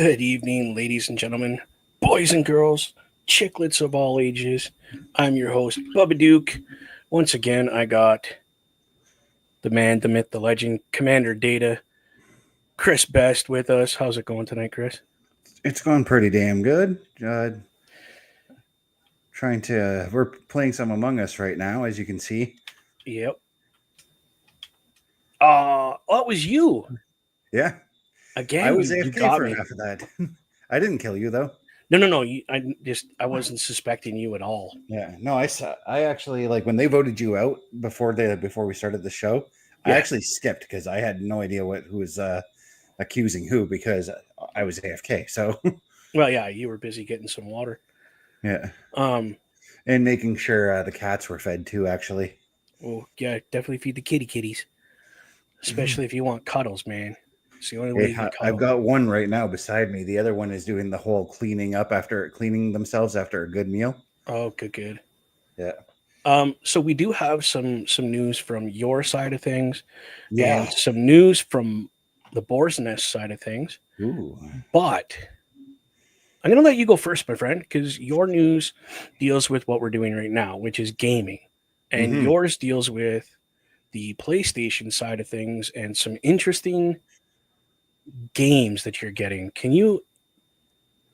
Good evening, ladies and gentlemen, boys and girls, chicklets of all ages. I'm your host, Bubba Duke. Once again, I got the man, the myth, the legend, Commander Data, Chris Best with us. How's it going tonight, Chris? It's going pretty damn good. We're playing some Among Us right now, as you can see. Yep. It was you Yeah, I again. was You AFK got for me. half of that. I didn't kill you though. No. I wasn't suspecting you at all. Yeah, no, I actually like when they voted you out before we started the show. I Yeah. actually skipped because I had no idea who was accusing who because I was AFK. So Well, yeah, you were busy getting some water. yeah, Um. and making sure the cats were fed too. Actually, Well, yeah, definitely feed the kitties, especially if you want cuddles, man. It's the only way hey, you get I've cuddles. got one right now beside me. The other one is doing the whole cleaning themselves after a good meal. Oh, good. Yeah. So we do have some news from your side of things and Yeah. some news from the Boar's Nest side of things. Ooh. But I'm gonna let you go first, my friend, because your news deals with what we're doing right now, which is gaming, and Mm-hmm. yours deals with the PlayStation side of things and some interesting games that you're getting. Can you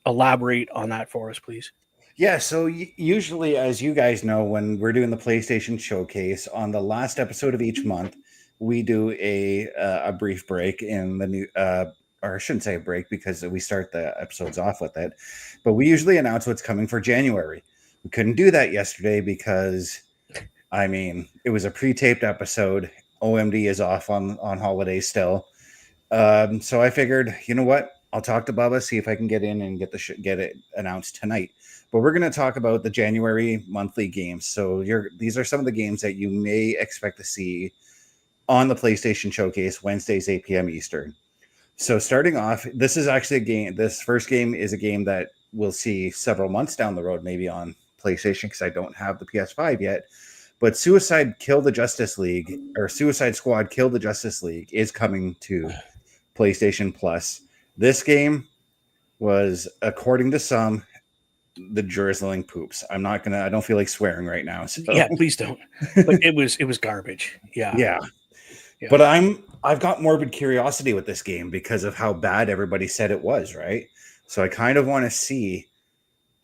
elaborate on that for us, please? Yeah. So usually, as you guys know, when we're doing the PlayStation Showcase on the last episode of each month, we do a brief break in the new. Or I shouldn't say a break because we start the episodes off with it, but we usually announce what's coming for January. We couldn't do that yesterday because, I mean, it was a pre-taped episode. OMD is off on holidays still. So I figured, you know what? I'll talk to Bubba, see if I can get in and get it announced tonight. But we're going to talk about the January monthly games. So these are some of the games that you may expect to see on the PlayStation Showcase Wednesdays 8 p.m. Eastern. So starting off, this is actually a game. This first game is a game that we'll see several months down the road, maybe on PlayStation because I don't have the PS5 yet. But Suicide Squad Kill the Justice League is coming to PlayStation Plus. This game was, according to some, the drizzling poops. I don't feel like swearing right now. So Yeah, please don't. But it was garbage. Yeah, yeah. yeah. But I've got morbid curiosity with this game because of how bad everybody said it was, right? So I kind of want to see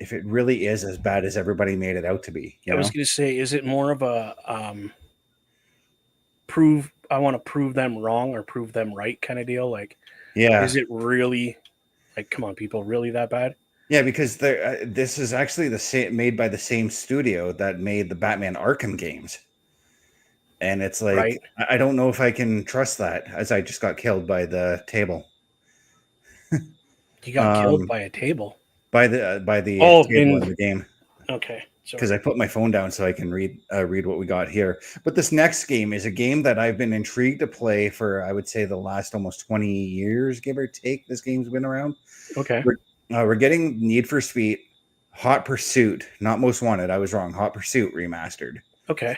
if it really is as bad as everybody made it out to be, I was gonna say, is it more of a prove? I want to prove them wrong or prove them right kind of deal. Like, Yeah. is it really like, come on, people, really that bad? Yeah, because this is actually the same made by the same studio that made the Batman Arkham games. And it's like Right? I don't know if I can trust that as I just got killed by the table. You got killed Um by a table. by the Oh, table in in the game okay, because I sorry. put my phone down so I can read what we got here. But this next game is a game that I've been intrigued to play for, I would say, the last almost 20 years, give or take. This game's been around. Okay, We're getting Need for Speed Hot Pursuit, not Most Wanted. I was wrong. Hot Pursuit remastered. okay.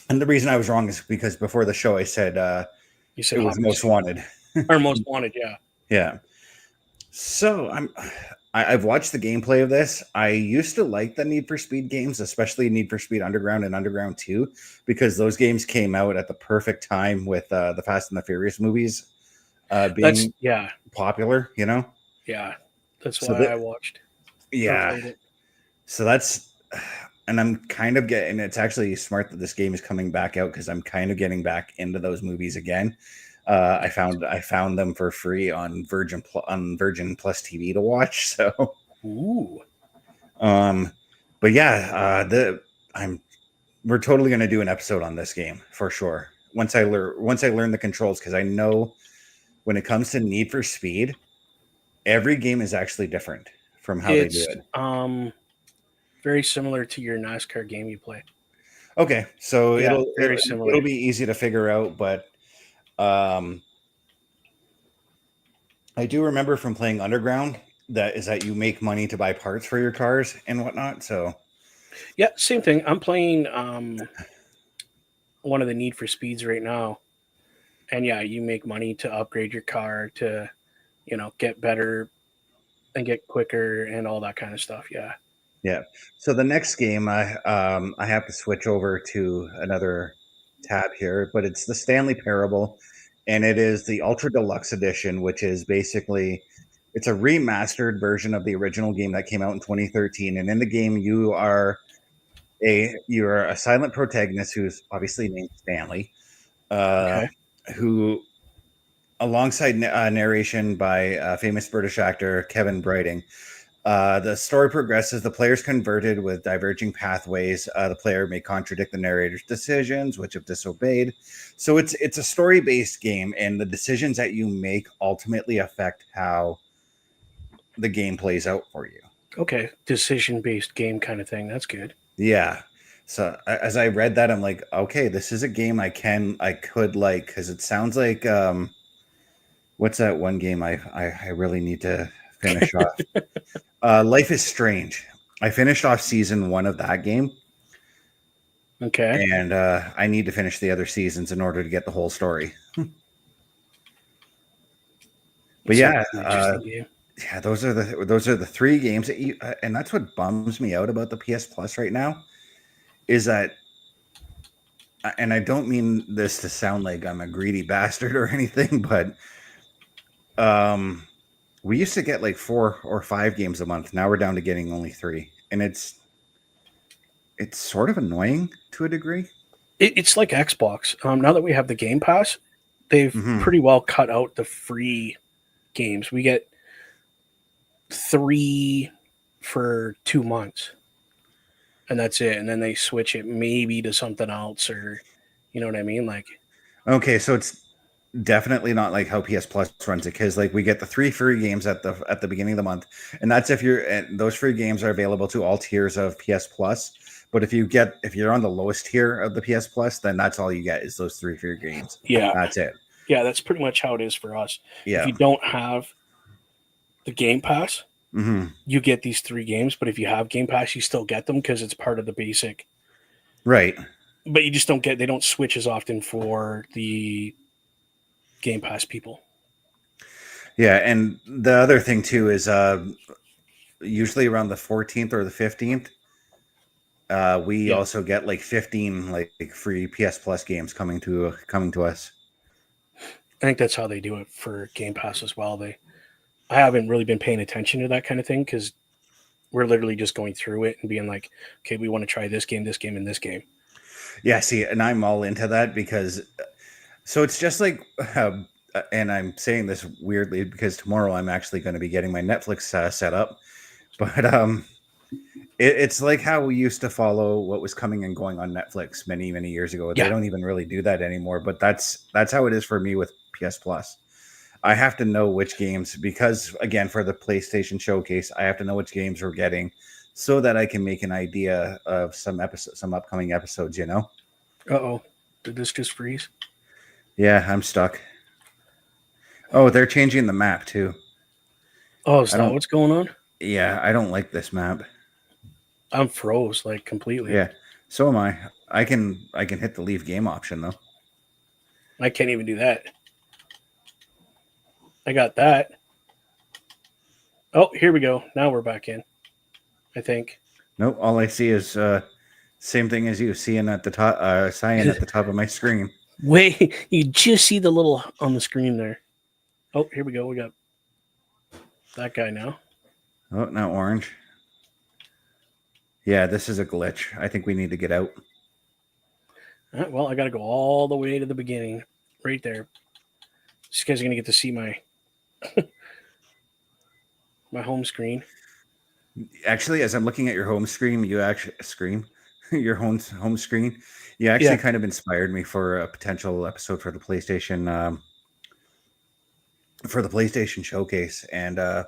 And the reason I was wrong is because before the show I said You it said was hot Most pursuit Wanted. or most wanted. Yeah. Yeah. So I've watched the gameplay of this. I used to like the Need for Speed games, especially Need for Speed Underground and Underground 2, because those games came out at the perfect time with the Fast and the Furious movies That's being yeah, popular, you know? yeah. That's So why that, I watched or yeah. played it. So that's, and I'm kind of getting, it's actually smart that this game is coming back out because I'm kind of getting back into those movies again. I found them for free on Virgin Plus TV to watch. So, Ooh. um, but yeah, I'm we're totally gonna do an episode on this game for sure. Once I learn the controls, because I know when it comes to Need for Speed, every game is actually different from how they do It's it. very similar to your NASCAR game you play. Okay, so Yeah, it'll very it'll, similar. it'll be easy to figure out, but um, I do remember from playing Underground that you make money to buy parts for your cars and whatnot. So Yeah, same thing. I'm playing one of the Need for Speeds right now, and yeah, you make money to upgrade your car to, get better and get quicker and all that kind of stuff. Yeah. Yeah. So the next game, I have to switch over to another tab here, but it's the Stanley Parable, and it is the Ultra Deluxe Edition, which is basically it's a remastered version of the original game that came out in 2013. And in the game, you're a silent protagonist who's obviously named Stanley, uh, Okay. who alongside narration by famous British actor Kevin Brighting. The story progresses. The player's converted with diverging pathways. The player may contradict the narrator's decisions, which if disobeyed. So it's a story based game, and the decisions that you make ultimately affect how the game plays out for you. Okay. Decision based game kind of thing. That's good. Yeah. So as I read that, I'm like, okay, this is a game I could like because it sounds like what's that one game I really need to finish off? Life is Strange. I finished off season 1 of that game, Okay. and I need to finish the other seasons in order to get the whole story. It But sounds yeah, like an interesting game. yeah, those are the 3 games, and that's what bums me out about the PS Plus right now is that, and I don't mean this to sound like I'm a greedy bastard or anything, but um, we used to get like 4 or 5 games a month. Now we're down to getting only 3, and it's sort of annoying to a degree. It's like Xbox. Now that we have the Game Pass, they've Hmm. pretty well cut out the free games. We get 3 for 2 months, and that's it. And then they switch it maybe to something else, or you know what I mean? Like, Okay, so it's definitely not like how PS Plus runs it because like we get the 3 free games at the beginning of the month, and that's if you're and those free games are available to all tiers of PS Plus. But if you're on the lowest tier of the PS Plus, then that's all you get is those 3 free games. yeah, That's it. yeah, that's pretty much how it is for us. If Yeah. you don't have the Game Pass, Hmm. you get these 3 games. But if you have Game Pass, you still get them because it's part of the basic. Right. But you just don't get, they don't switch as often for the Game Pass people. Yeah, and the other thing too is usually around the 14th or the 15th, we Yeah. also get like 15 like free PS Plus games coming to us. I think that's how they do it for Game Pass as well. I haven't really been paying attention to that kind of thing because we're literally just going through it and being like, okay, we want to try this game, and this game. Yeah, see, and I'm all into that because so it's just like, and I'm saying this weirdly because tomorrow I'm actually going to be getting my Netflix set up. But it's like how we used to follow what was coming and going on Netflix many many years ago. They Yeah. don't even really do that anymore. But that's how it is for me with PS Plus. I have to know which games because again for the PlayStation Showcase, I have to know which games we're getting so that I can make an idea of some upcoming episodes. You know? Uh oh. Did this just freeze? Yeah, I'm stuck. Oh, they're changing the map too. Oh, is I that don't. what's going on? Yeah, I don't like this map. I'm froze like completely. Yeah, so am I. I can hit the leave game option though. I can't even do that. I got that. Oh, here we go. Now we're back in, I think. Nope. All I see is same thing as you seeing at the top, cyan at the top of my screen. Wait, you just see the little on the screen there. Oh, here we go. We got that guy now. Oh, now orange. Yeah, this is a glitch. I think we need to get out. All right, well, I got to go all the way to the beginning, right there. These guys are gonna get to see my home screen. Actually, as I'm looking at your home screen, you actually screen your home screen. You actually Yeah. kind of inspired me for a potential episode for the PlayStation Showcase, and I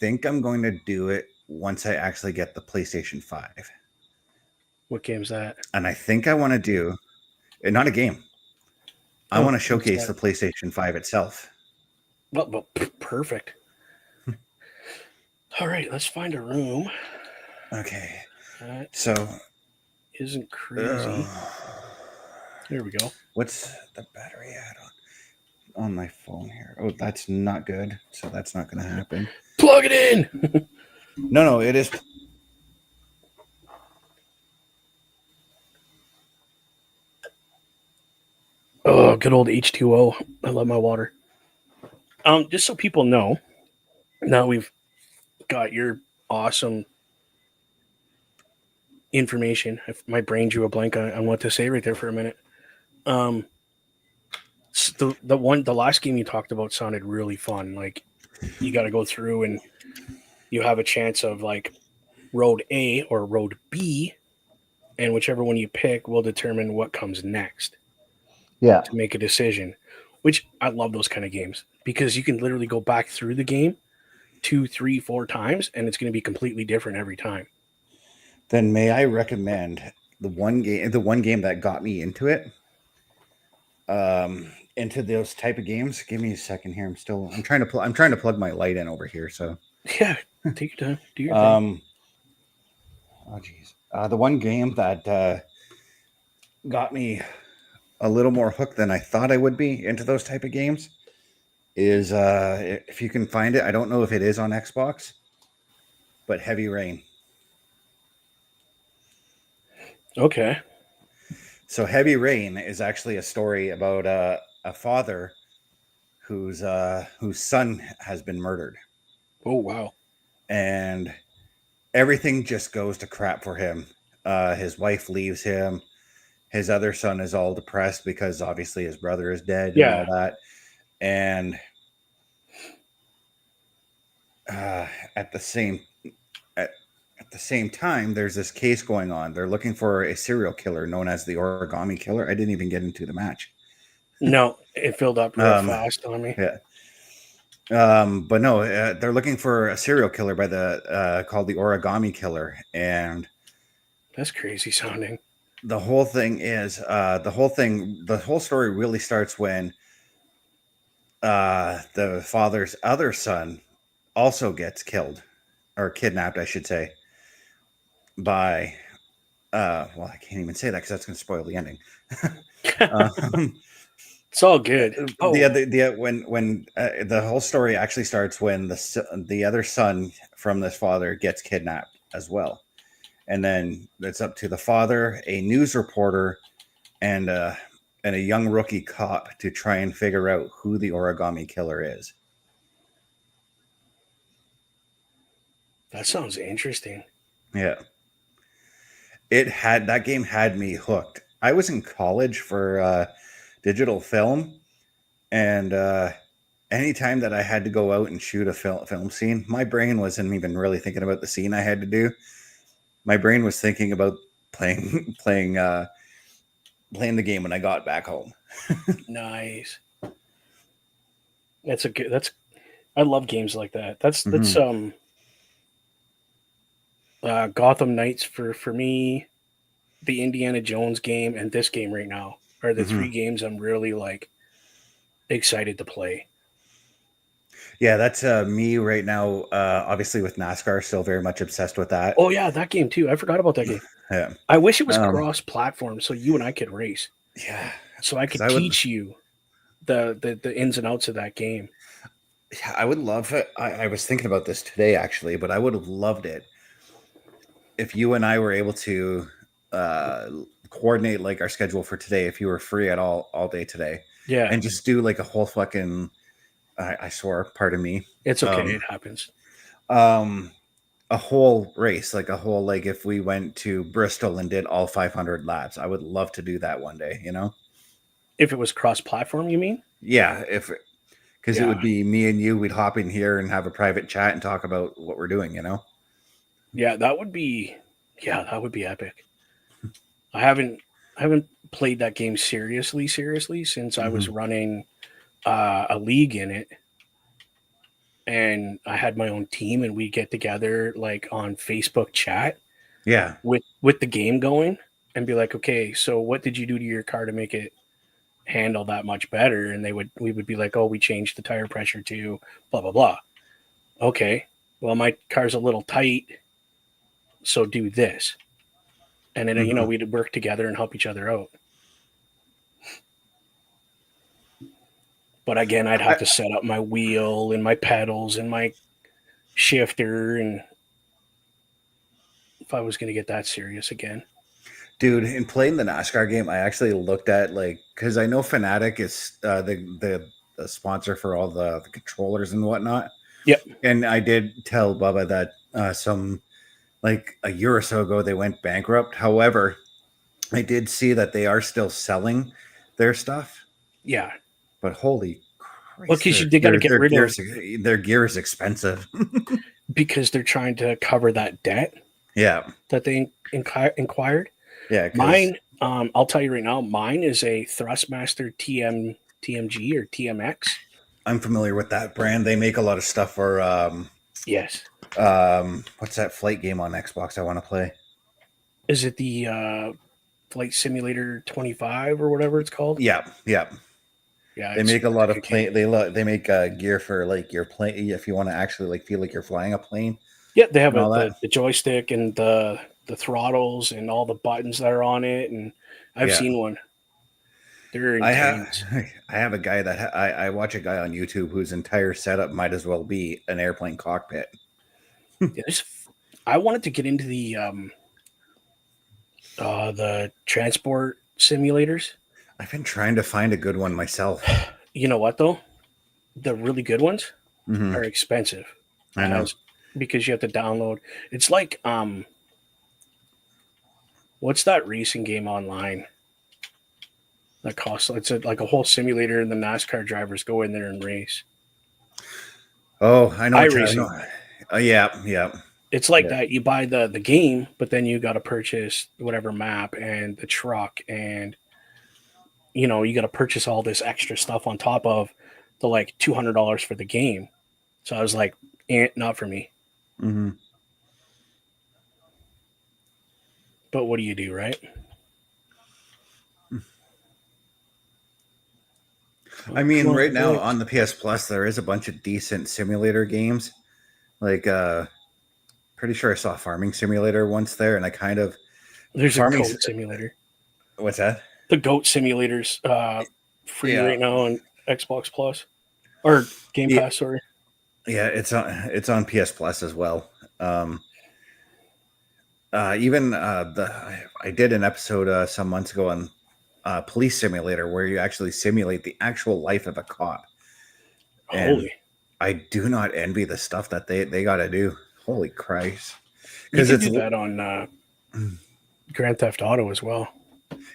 think I'm going to do it once I actually get the PlayStation 5. What game's that? And I think I want to do not a game. I Oh, want to what's showcase that? the PlayStation 5 itself. Well, perfect. All right, let's find a room. Okay. That So, isn't crazy. uh, There we go. what's the battery at on my phone here? Oh, that's not good. So that's not going to happen. Plug it in. No, it is. Oh, good old H2O. I love my water. Just so people know, now we've got your awesome information. My brain drew a blank on what to say right there for a minute. Um, the last game you talked about sounded really fun. Like you got to go through and you have a chance of like road A or road B, and whichever one you pick will determine what comes next Yeah. to make a decision. Which I love those kind of games because you can literally go back through the game two, three, four times, and it's going to be completely different every time. Then may I recommend the one game that got me into it, into those type of games. Give me a second here. I'm trying to plug my light in over here. So, Yeah, take your time, do your thing. um, oh geez, the one game that got me a little more hooked than I thought I would be into those type of games is if you can find it. I don't know if it is on Xbox, but Heavy Rain. Okay. So Heavy Rain is actually a story about a father whose son has been murdered, Oh wow. and everything just goes to crap for him. His wife leaves him. His other son is all depressed because obviously his brother is dead and all Yeah. that. And uh, at the same at, at the same time, there's this case going on. They're looking for a serial killer known as the Origami Killer. I didn't even get into the match. No, it filled up real Um, fast on me. yeah. But no, they're looking for a serial killer by the called the Origami Killer, and That's crazy sounding. the whole thing is the whole story really starts when the father's other son also gets killed or kidnapped, I should say, by well, I can't even say that because that's going to spoil the ending. um, It's all good. Oh, when the whole story actually starts when the other son from this father gets kidnapped as well, and then it's up to the father, a news reporter, and and a young rookie cop to try and figure out who the Origami Killer is. that sounds interesting. Yeah, that game had me hooked. I was in college for digital film, and anytime that I had to go out and shoot a film scene, my brain wasn't even really thinking about the scene I had to do. My brain was thinking about playing playing the game when I got back home. Nice. That's a good. That's. I love games like that. That's Hmm. Gotham Knights for me. The Indiana Jones game and this game right now are the Hmm. three games I'm really like excited to play. Yeah, that's me right now. Obviously, with NASCAR, still very much obsessed with that. Oh yeah, that game too. I forgot about that game. Yeah, I wish it was um, cross-platform so you and I could race. yeah, So I because could teach you the ins and outs of that game. I would love it. I was thinking about this today actually, but I would have loved it if you and I were able to uh, coordinate like our schedule for today. If you were free at all day today, Yeah, and just do like a whole fucking I swore, pardon me. it's okay. Um, It happens. um, a whole race, like a whole like if we went to Bristol and did all 500 laps, I would love to do that one day. If it was cross-platform, you mean? Yeah, if because it Yeah, would be me and you, we'd hop in here and have a private chat and talk about what we're doing. yeah, that would be. Yeah, that would be epic. I haven't played that game seriously since I was Hmm. running a league in it, and I had my own team, and we get together like on Facebook chat Yeah. with the game going, and be like, okay, so what did you do to your car to make it handle that much better? And we would be like, oh, we changed the tire pressure to blah blah blah. Okay, well my car's a little tight, so do this, and then Hmm. we'd work together and help each other out. But again, I'd I, have to set up my wheel and my pedals and my shifter, and if I was going to get that serious again. Dude, in playing the NASCAR game, I actually looked at like because I know Fanatic is the sponsor for all the controllers and whatnot, Yep. and I did tell Bubba that some like a year or so ago they went bankrupt. However, I did see that they are still selling their stuff, Yeah. but holy Well, Christ, because they got to get rid of their gear is expensive. because they're trying to cover that debt Yeah, that they inquired. yeah, because Mine, I'll tell you right now, mine is a Thrustmaster TMG or TMX. I'm familiar with that brand. They make a lot of stuff for Yes. what's that flight game on Xbox I want to play? Is it the Flight Simulator 25 or whatever it's called? Yeah, yeah. Yeah, They it's make a a lot of good game. plane. They make gear for like your plane if you want to actually like feel like you're flying a plane Yeah, they have and all that. the joystick and the throttles and all the buttons that are on it, and I've Yeah, seen one. They're I have. intense. I have a guy that I watch a guy on YouTube whose entire setup might as well be an airplane cockpit. Yeah, I wanted to get into the transport simulators. I've been trying to find a good one myself. You know what though? The really good ones Hmm. are expensive, I know. as because you have to download. It's like what's that racing game online that costs? It's like a whole simulator, and the NASCAR drivers go in there and race. Oh, I know. I know. iRacing. Yeah, yeah, It's like yeah. that. You buy the game, but then you got to purchase whatever map and the truck, and you got to purchase all this extra stuff on top of the like $200 for the game. So I was like, not for me. Hmm. But what do you do, right? I Oh, come mean, on, right now boys. on the PS Plus, there is a bunch of decent simulator games. Like, pretty sure I saw Farming Simulator once there, and I kind of There's a farming. goat simulator. What's that? The goat simulators free Yeah, right now on Xbox Plus or Game yeah, Pass. Sorry. yeah. It's on PS Plus as well. Um, even I did an episode some months ago on Police Simulator where you actually simulate the actual life of a cop, and Holy, I do not envy the stuff that they got to do. Holy Christ! you Because can it's do that on Grand Theft Auto as well.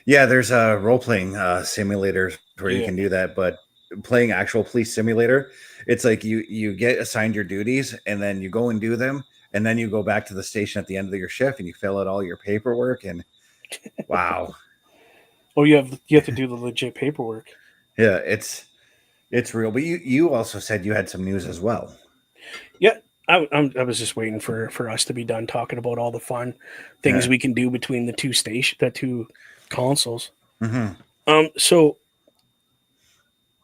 yeah, there's role playing simulators where you Yeah. can do that, but playing actual police simulator, it's like you get assigned your duties and then you go and do them, and then you go back to the station at the end of your shift and you fill out all your paperwork and wow, Oh, you have to do the legit paperwork. yeah, it's real. But you also said you had some news as well. Yeah, I was just waiting for us to be done talking about all the fun things Yeah. we can do between the two consoles. Hmm. So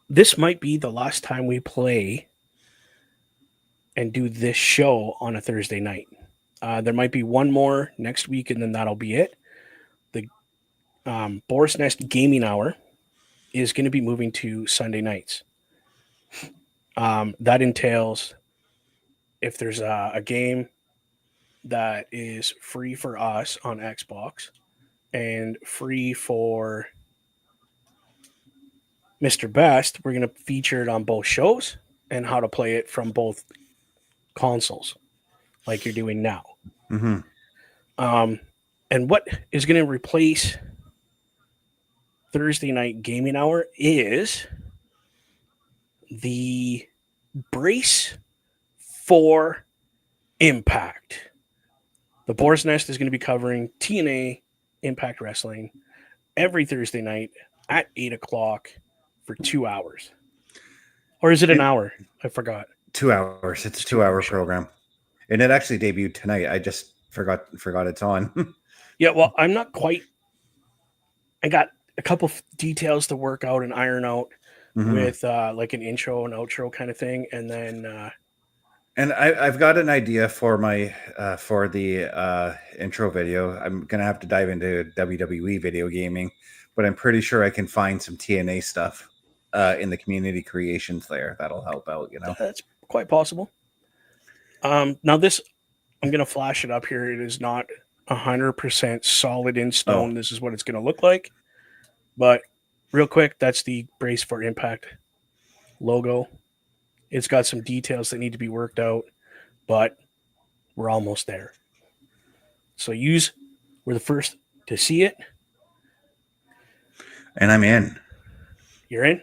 this might be the last time we play and do this show on a Thursday night. There might be one more next week, and then that'll be it. The Boar's Nest Gaming Hour is going to be moving to Sunday nights. That entails if there's a game that is free for us on Xbox and free for Mr. Best, we're going to feature it on both shows and how to play it from both consoles, like you're doing now. Hmm. Um, and what is going to replace Thursday night gaming hour is the brace for Impact. The Boar's Nest is going to be covering TNA Impact Wrestling every Thursday night at 8 o'clock for 2 hours. Or is it an And hour? I forgot. 2 hours. It's a It's 2 hour 2 hours show. program, and it actually debuted tonight. I just forgot it's on. Yeah, well, I'm not quite. I got a couple details to work out and iron out Hmm. with like an intro and outro kind of thing, and then And I've got an idea for my for the intro video. I'm gonna have to dive into WWE video gaming, but I'm pretty sure I can find some TNA stuff in the community creations there that'll help out. that's quite possible. Now this, I'm gonna flash it up here. It is not 100% solid in Oh, stone. This is what it's gonna look like. But real quick, that's the Brace for Impact logo. It's got some details that need to be worked out, but we're almost there. So we're the first to see it. and I'm in. You're in?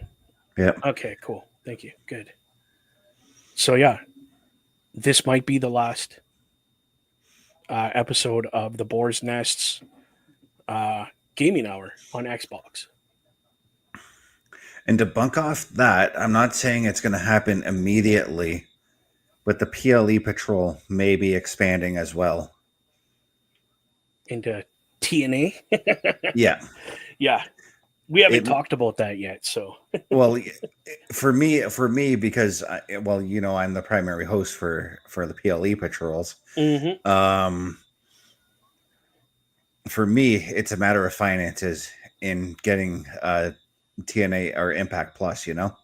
Yep. Okay, cool. Thank you. Good. So yeah, this might be the last episode of the Boar's Nest's uh, gaming hour on Xbox. And to bunk off that, I'm not saying it's going to happen immediately, but the PLE patrol may be expanding as well. Into TNA. Yeah. Yeah, we haven't It talked about that yet. So well for me because I'm the primary host for the PLE patrols. mm-hmm. Um for me, it's a matter of finances in getting TNA or Impact Plus, you know?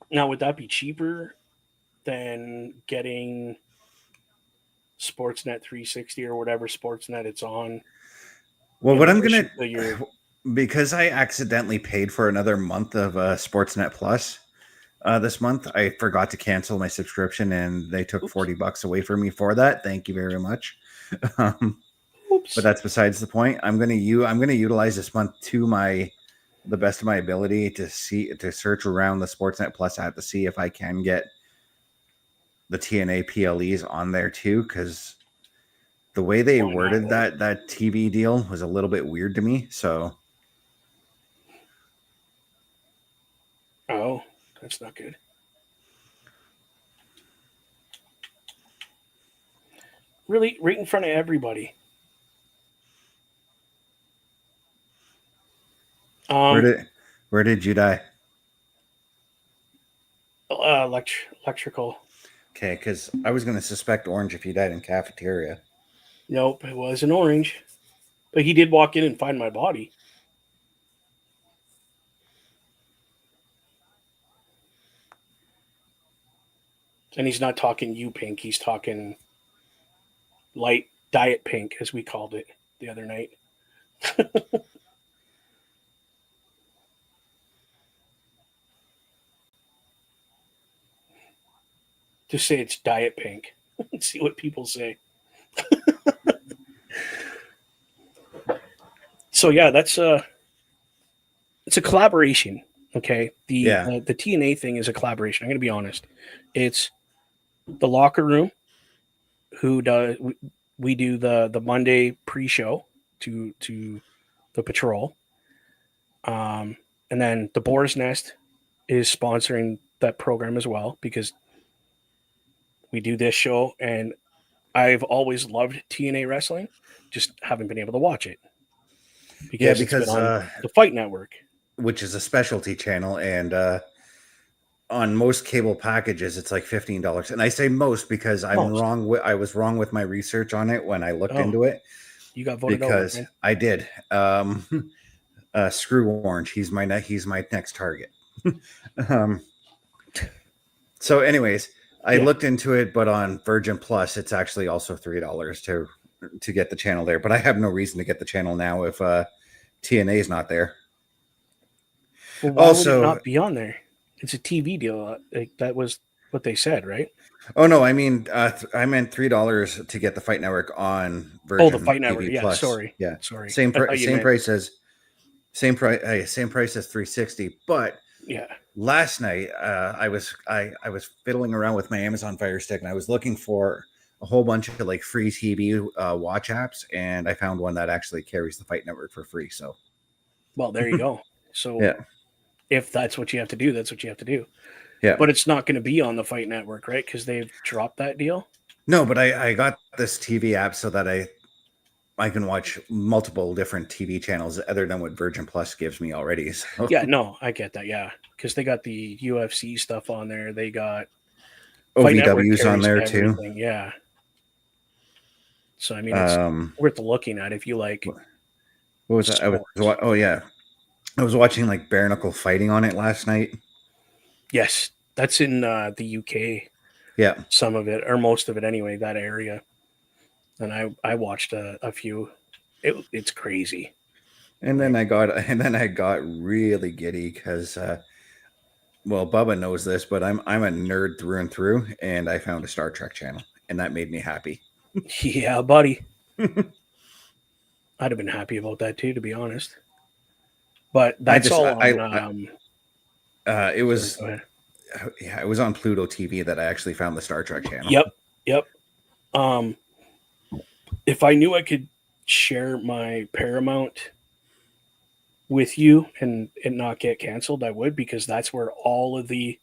Now, would that be cheaper than getting Sportsnet 360 or whatever Sportsnet it's on? Well, In what I'm addition gonna to your because I accidentally paid for another month of Sportsnet Plus this month, I forgot to cancel my subscription, and they took oops, $40 away from me for that. Thank you very much. Um, but oops. that's besides the point. I'm gonna utilize this month to the best of my ability to search around the Sportsnet Plus app to see if I can get the TNA PLEs on there too, because the way they Why not? worded Right? that TV deal was a little bit weird to me. So Oh, that's not good. Really, right in front of everybody. where Um, did where did you die? electrical. Okay, because I was gonna suspect orange if you died in cafeteria. Nope, it was an orange. But he did walk in and find my body. And he's not talking you pink. He's talking light diet pink, as we called it the other night. Just say it's diet pink and see what people say. So yeah, that's it's a collaboration. Okay, Yeah, the TNA thing is a collaboration. I'm going to be honest. It's the locker room who does we do the Monday pre-show to the patrol, and then the Boar's Nest is sponsoring that program as well because we do this show, and I've always loved TNA wrestling, just haven't been able to watch it yeah, because it's been because on the Fight Network. which is a specialty channel, and on most cable packages it's like $15. And I say most because Most. I was wrong with my research on it when I looked Oh, into it, you got voted out, my because friend. I did. Screw orange. He's my next target. um, so, anyways, I Yeah. looked into it, but on Virgin Plus, it's actually also $3 to get the channel there. But I have no reason to get the channel now if TNA is not there. Well, why would it Also, not be on there? It's a TV deal. Like, that was what they said, right? oh no, I mean, I meant $3 to get the Fight Network on Oh, the Virgin Fight Network. TV Yeah. Plus. Sorry. Yeah, Sorry. I thought you same meant. price as same price as 360. But Yeah. last night, I was fiddling around with my Amazon Fire Stick, and I was looking for a whole bunch of like free TV watch apps, and I found one that actually carries the Fight Network for free. So Well, there you go. So yeah, if that's what you have to do, that's what you have to do. yeah. But it's not going to be on the Fight Network, right? Because they've dropped that deal. No, but I got this TV app so that I can watch multiple different TV channels other than what Virgin Plus gives me already. So Yeah, no, I get that. Yeah, because they got the UFC stuff on there. They got Fight Network OVW's on carries there too. everything. Yeah. So I mean, it's Um, worth looking at if you like what was that? sports. Oh yeah, I was watching like bare knuckle fighting on it last night. Yes, that's in the UK. Yeah. some of it or most of it anyway. That area, and I watched a few. It's crazy. And then I got really giddy because well, Bubba knows this, but I'm a nerd through and through, and I found a Star Trek channel, and that made me happy. Yeah, buddy. I'd have been happy about that too, to be honest. But I that's just all on. it Sorry, was go ahead. yeah, it was on Pluto TV that I actually found the Star Trek channel. Yep, yep. Um, if I knew I could share my Paramount with you and it not get canceled, I would, because that's where all of the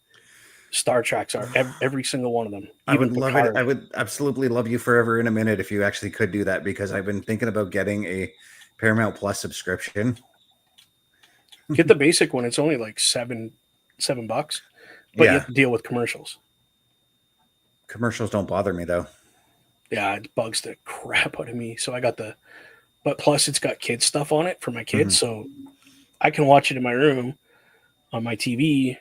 Star Treks are. Every single one of them, I even would love it. Picard. I would absolutely love you forever in a minute if you actually could do that because I've been thinking about getting a Paramount Plus subscription. Get the basic one; it's only like $7, but you Yeah, have to deal with commercials. commercials don't bother me though. Yeah, it bugs the crap out of me. So I got the, but plus it's got kids stuff on it for my Mhm. kids, so I can watch it in my room on my TV,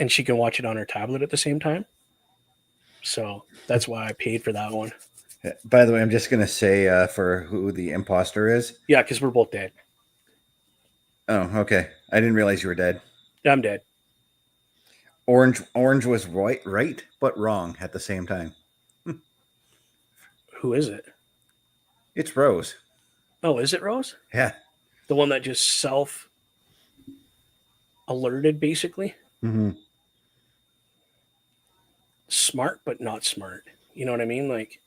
and she can watch it on her tablet at the same time. So that's why I paid for that one. By the way, I'm just gonna say for who the imposter is. Yeah, because we're both dead. Oh, okay. I didn't realize you were dead. I'm dead. Orange was right, but wrong at the same time. Who is it? It's Rose. Oh, is it Rose? Yeah. The one that just self alerted, basically? Mm-hmm. Smart, but not smart. You know what I mean? Like,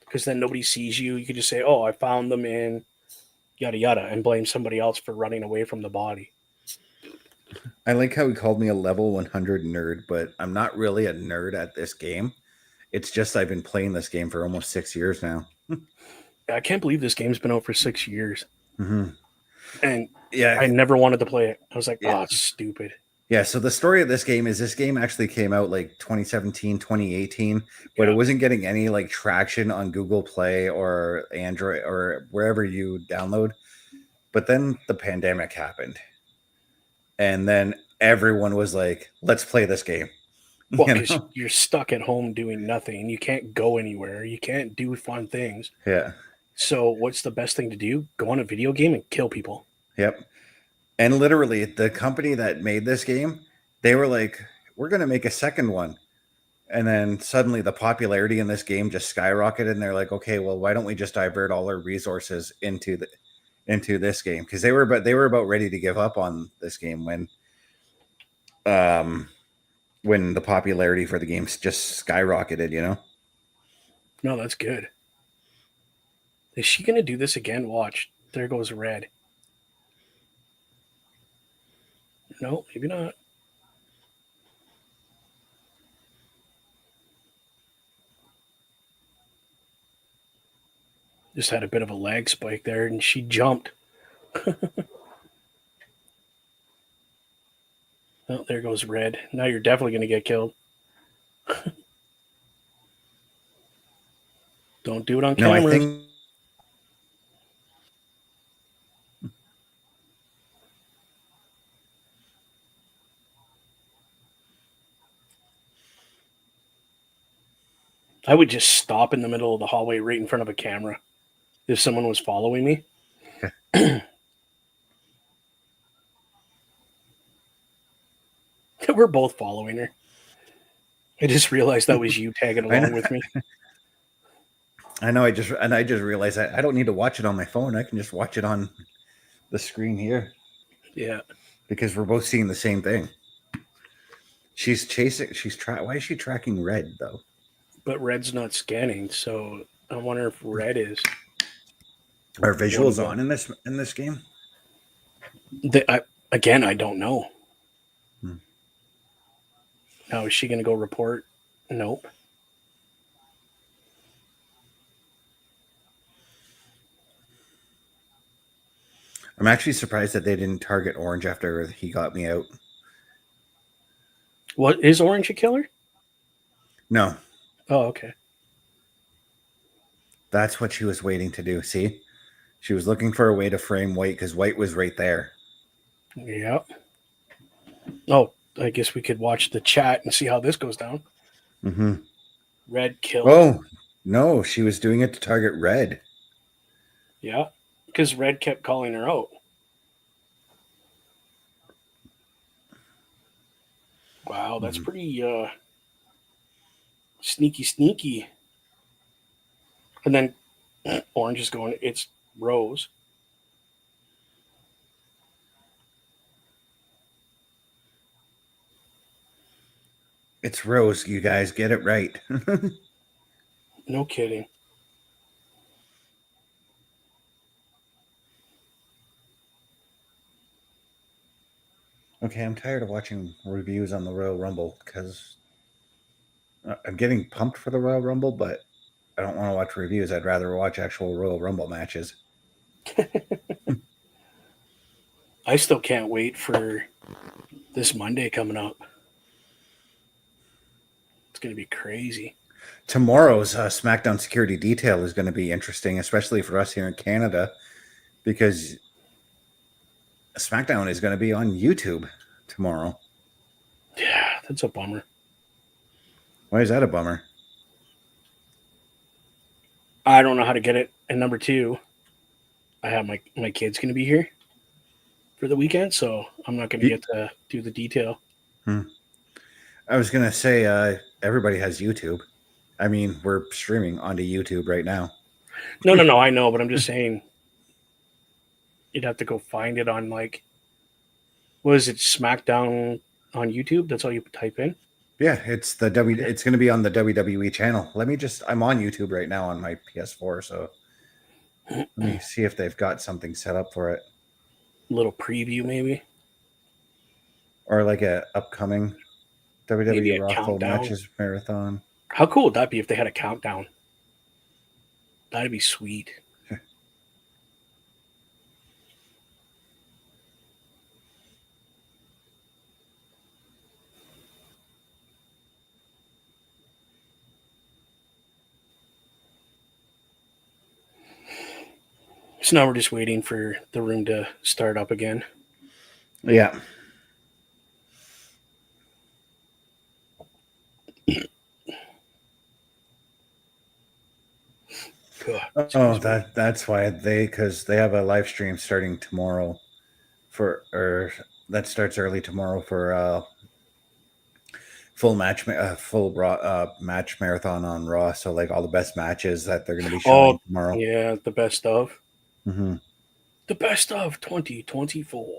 because then nobody sees you. You could just say, oh, I found them in yada yada and blame somebody else for running away from the body. I like how he called me a level 100 nerd, but I'm not really a nerd at this game. It's just I've been playing this game for almost 6 years now. I can't believe this game's been out for 6 years. Mm-hmm. And Yeah, I never wanted to play it. I was like, yeah, oh, it's stupid. yeah. So the story of this game is this game actually came out like 2017, 2018, but it Yeah. wasn't getting any like traction on Google Play or Android or wherever you download. But then the pandemic happened, and then everyone was like, "Let's play this game." Well, You because know? you're stuck at home doing nothing. You can't go anywhere. You can't do fun things. Yeah. So, what's the best thing to do? Go on a video game and kill people. Yep. And literally, the company that made this game, they were like, "We're going to make a second one." And then suddenly the popularity in this game just skyrocketed, and they're like, "Okay, well, why don't we just divert all our resources into this game?" Because they were about ready to give up on this game um when the popularity for the games just skyrocketed. You know? No, that's good. Is she going to do this again? Watch. There goes red. No, maybe not. Just had a bit of a lag spike there and she jumped. Oh, there goes red. Now you're definitely going to get killed. Don't do it on No, I cameras. think I would just stop in the middle of the hallway right in front of a camera if someone was following me. We're both following her. I just realized that was you tagging I know. along with me. I know. I just realized I don't need to watch it on my phone. I can just watch it on the screen here Yeah. because we're both seeing the same thing. She's chasing. Why is she tracking red though? But red's not scanning, so I wonder if red is. Are visuals on in this game? Again, I don't know. Hmm. Now, is she going to go report? Nope. I'm actually surprised that they didn't target Orange after he got me out. What is Orange a killer? No, Oh, okay. that's what she was waiting to do. See, she was looking for a way to frame White because White was right there. Yeah. Oh, I guess we could watch the chat and see how this goes down. Mm-hmm. Red killed. Oh, no, she was doing it to target Red. Yeah, because Red kept calling her out. Wow, that's pretty sneaky. And then Orange is going, it's Rose. It's Rose, you guys. Get it right. No kidding. Okay, I'm tired of watching reviews on the Royal Rumble because I'm getting pumped for the Royal Rumble, but I don't want to watch reviews. I'd rather watch actual Royal Rumble matches. I still can't wait for this Monday coming up. It's going to be crazy. Tomorrow's SmackDown Security Detail is going to be interesting, especially for us here in Canada, because SmackDown is going to be on YouTube tomorrow. Yeah, that's a bummer. Why is that a bummer? I don't know how to get it. And number two, I have my kids going to be here for the weekend, so I'm not going to get to do the detail. I was going to say everybody has YouTube. I mean, we're streaming onto YouTube right now. No, I know, but I'm just saying you'd have to go find it on like, what is it, SmackDown on YouTube? That's all you type in? Yeah, it's the It's going to be on the WWE channel. I'm on YouTube right now on my PS4, so let me see if they've got something set up for it, A little preview, maybe. or like a upcoming Maybe WWE a Raw Full countdown. Matches marathon. How cool would that be if they had a countdown? That'd be sweet. So now we're just waiting for the room to start up again. Yeah. Oh, that's why because they have a live stream starting tomorrow that starts early tomorrow for full match marathon on Raw. So like all the best matches that they're going to be showing tomorrow. Yeah, the best of. Mm-hmm. The best of 2024.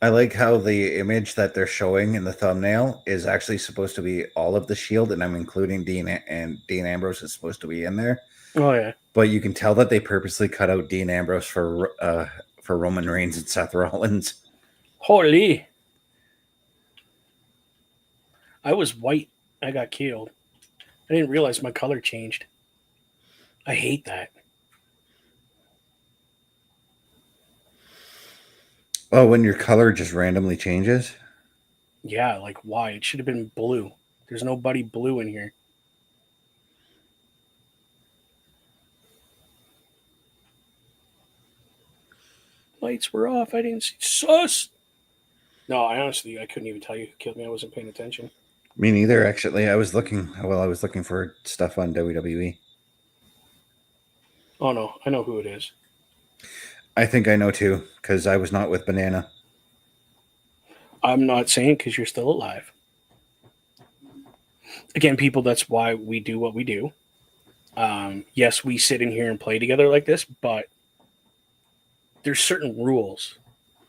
I like how the image that they're showing in the thumbnail is actually supposed to be all of the Shield, and I'm including Dean Ambrose is supposed to be in there. Oh yeah, but you can tell that they purposely cut out Dean Ambrose for Roman Reigns and Seth Rollins. Holy! I was white. I got killed. I didn't realize my color changed. I hate that. Oh, when your color just randomly changes? Yeah, like why? It should have been blue. There's nobody blue in here. Lights were off. I didn't see sus. No, I couldn't even tell you who killed me. I wasn't paying attention. Me neither, actually. I was looking for stuff on WWE. Oh no, I know who it is. I think I know too, because I was not with Banana. I'm not saying because you're still alive. Again, people, that's why we do what we do. Yes, we sit in here and play together like this, but there's certain rules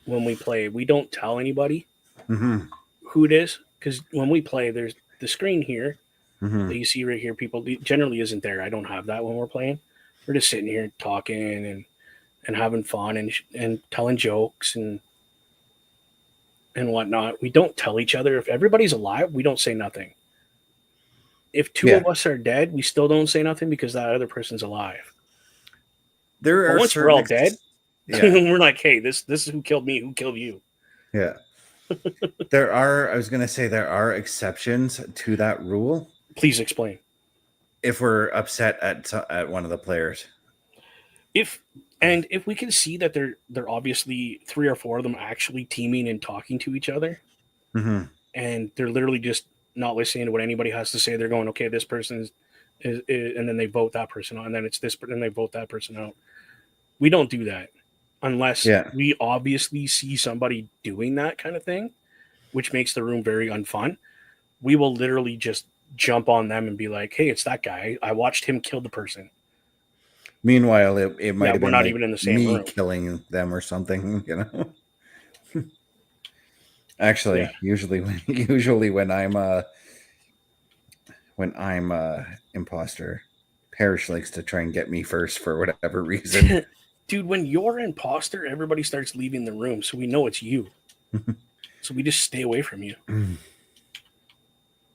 when we play. We don't tell anybody who it is because when we play, there's the screen here that you see right here. People generally isn't there. I don't have that when we're playing. We're just sitting here talking and having fun and telling jokes and whatnot. We don't tell each other if everybody's alive. We don't say nothing. If two of us are dead, we still don't say nothing because that other person's alive. But once we're all dead, we're like, hey, this is who killed me, who killed you. Yeah. I was going to say there are exceptions to that rule. Please explain. If we're upset at one of the players. if if we can see that they're obviously 3 or 4 of them actually teaming and talking to each other, Hmm. and they're literally just not listening to what anybody has to say. They're going, okay, this person is, and then they vote that person out, and then it's this, and they vote that person out. We don't do that unless Yeah. we obviously see somebody doing that kind of thing, which makes the room very unfun. We will literally just jump on them and be like, hey, it's that guy. I watched him kill the person. Meanwhile, it might Yeah, have we're been not like even in the same me room. killing them or something, you know. Yeah. Actually, usually when I'm imposter, Parrish likes to try and get me first for whatever reason. Dude, when you're imposter, everybody starts leaving the room, so we know it's you. So we just stay away from you.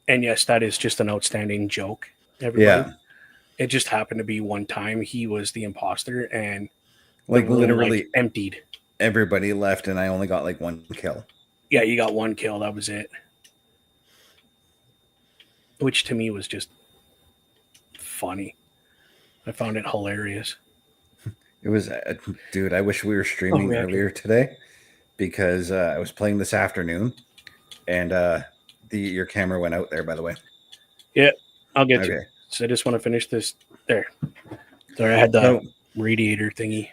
And yes, that is just an outstanding joke, everybody. Yeah, It just happened to be one time he was the imposter and the like room like literally emptied. everybody left, and I only got like one kill. Yeah, you got one kill, that was it. Which to me was just funny. I found it hilarious. It was, dude. I wish we were Oh, streaming reactor. earlier today because I was playing this afternoon, and the your camera went out there. By the way, Yeah, I'll get to it. okay. So I just want to finish this. There. Sorry, I had the So radiator thingy.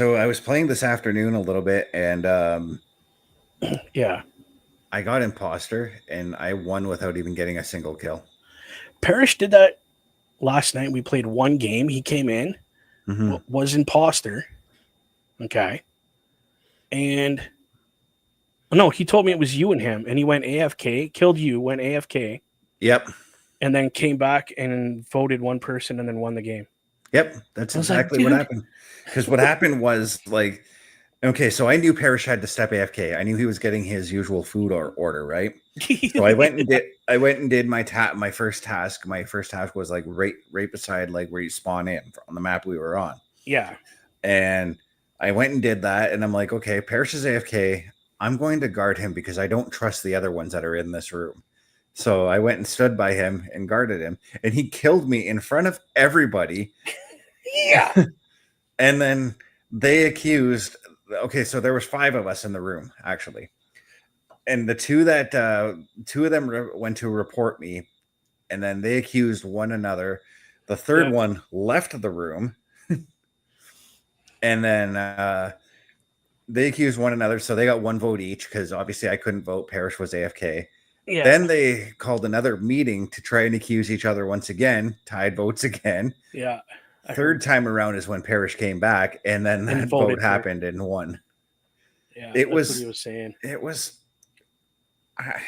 I was playing this afternoon a little bit, and Yeah. I got imposter, and I won without even getting a single kill. Parrish did that last night. We played one game. He came in, Hmm. was imposter. Okay. And no, he told me it was you and him. And he went AFK, killed you, went AFK, Yep. and then came back and voted one person and then won the game. Yep. That's I was like, exactly what dude. happened. Because what happened was like, okay, so I knew Parrish had to step AFK. I knew he was getting his usual food order, right? So I went and did my first task. My first task was like right beside like where you spawn in on the map we were on. Yeah. And I went and did that, and I'm like, okay, Parrish is AFK. I'm going to guard him because I don't trust the other ones that are in this room. So I went and stood by him and guarded him, and he killed me in front of everybody. Yeah. And then they accused. Okay, so there was 5 of us in the room actually, and the two of them went to report me, and then they accused one another. The third Yeah. one left the room, and then they accused one another, so they got one vote each because obviously I couldn't vote. Parrish was AFK. Yeah. Then they called another meeting to try and accuse each other once again, tied votes again. Yeah. I Third heard time around is when Parrish came back, and then and that vote voted for. happened and won. Yeah, It that's what he was, was saying. it was, I,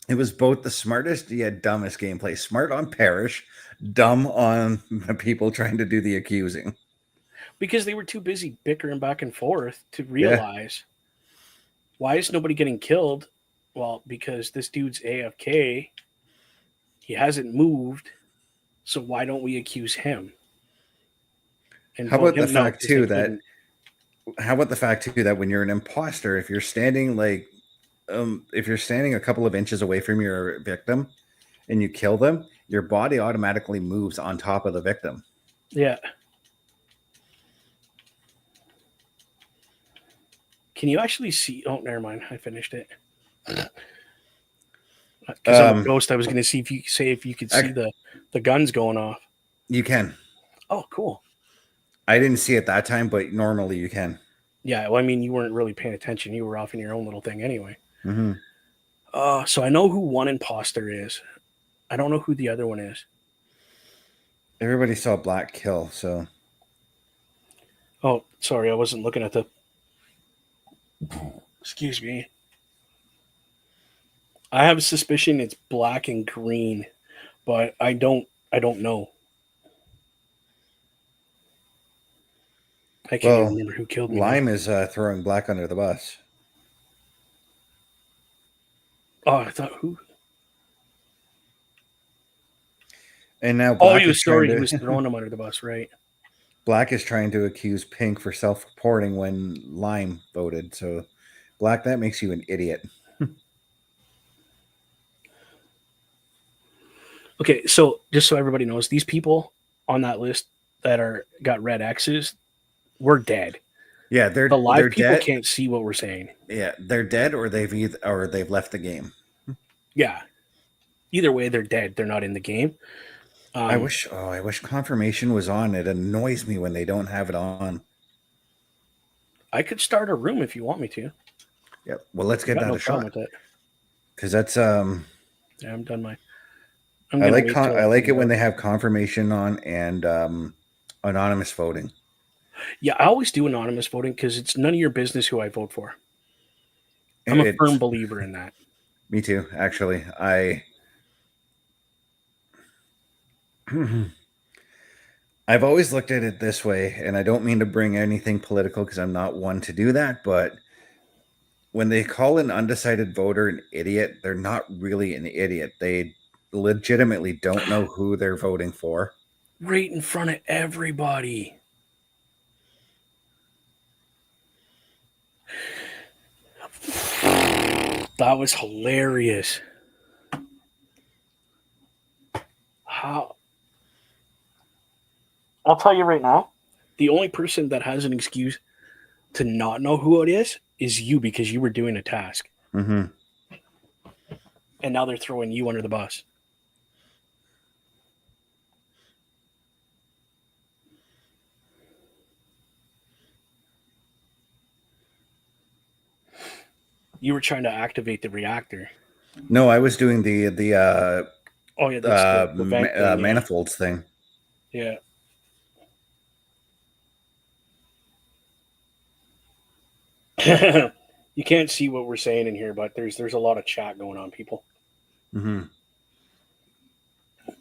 it was both the smartest yet dumbest gameplay. Smart on Parrish, dumb on the people trying to do the accusing. Because they were too busy bickering back and forth to Yeah. realize why is nobody getting killed? Well, because this dude's AFK. He hasn't moved. So why don't we accuse him and How vote about the him? No, fact because they too that couldn't. how about the fact too that when you're an imposter, if you're standing a couple of inches away from your victim and you kill them, your body automatically moves on top of the victim. Yeah. Can you actually see? Oh, never mind. I finished it. Because I'm a Um, ghost, I was going to see if you could see the guns going off. you can. Oh, cool. I didn't see it that time, but normally you can. Yeah. Well, I mean, you weren't really paying attention. You were off in your own little thing anyway. Hmm. So I know who one imposter is. I don't know who the other one is. Everybody saw Black kill, so Oh, sorry, I wasn't looking at the. Excuse me. I have a suspicion it's black and green, but I don't. I don't know. I can't even well, remember who killed me now. Lime is throwing Black under the bus, Oh, I thought who? and now Oh, he was sorry. He was throwing him under the bus, right? Black is trying to accuse Pink for self-reporting when Lime voted. So, Black, that makes you an idiot. Okay, so just so everybody knows, these people on that list that are got red X's, we're dead. Yeah, The they're live people dead. can't see what we're saying. Yeah, they're dead, or they've left the game. Yeah. Either way, they're dead. They're not in the game. I wish confirmation was on. It annoys me when they don't have it on. I could start a room if you want me to. Yep. Well, let's I get got that no a problem shot with it. because that's Yeah, I'm done my. I'm gonna wait till I it like it comes when out. they have confirmation on and anonymous voting. Yeah, I always do anonymous voting because it's none of your business who I vote for. I'm a firm It's believer in that. me too. Actually, I've always looked at it this way, and I don't mean to bring anything political because I'm not one to do that, but when they call an undecided voter an idiot, they're not really an idiot. They legitimately don't know who they're voting for. Right in front of everybody. That was hilarious. How? I'll tell you right now. The only person that has an excuse to not know who it is you because you were doing a task, Mm-hmm. and now they're throwing you under the bus. You were trying to activate the reactor. No, I was doing the Oh yeah, that's the vent thing. Yeah, manifolds thing. yeah. You can't see what we're saying in here, but there's a lot of chat going on. People Mm-hmm.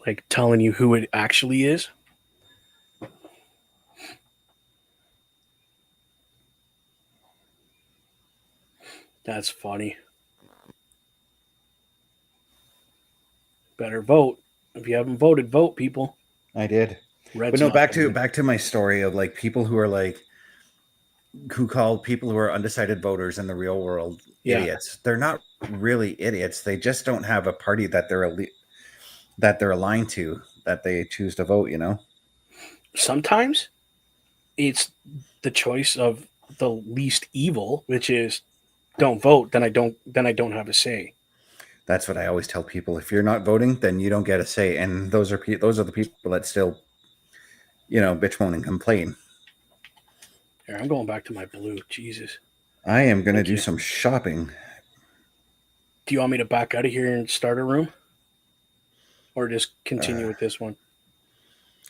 like telling you who it actually is. That's funny. Better vote. If you haven't voted, vote, people. I did, but Red's no. not voting. Back to my story of like people who are like who call people who are undecided voters in the real world Yeah. idiots. They're not really idiots. They just don't have a party that that they're aligned to that they choose to vote. You know. Sometimes it's the choice of the least evil, which is don't vote, then I don't have a say. That's what I always tell people. If you're not voting, then you don't get a say. And those are the people that still, bitch, moan, and complain. Here, I'm going back to my blue. Jesus. I am going to Thank do you. some shopping. Do you want me to back out of here and start a room? Or just continue Uh, with this one?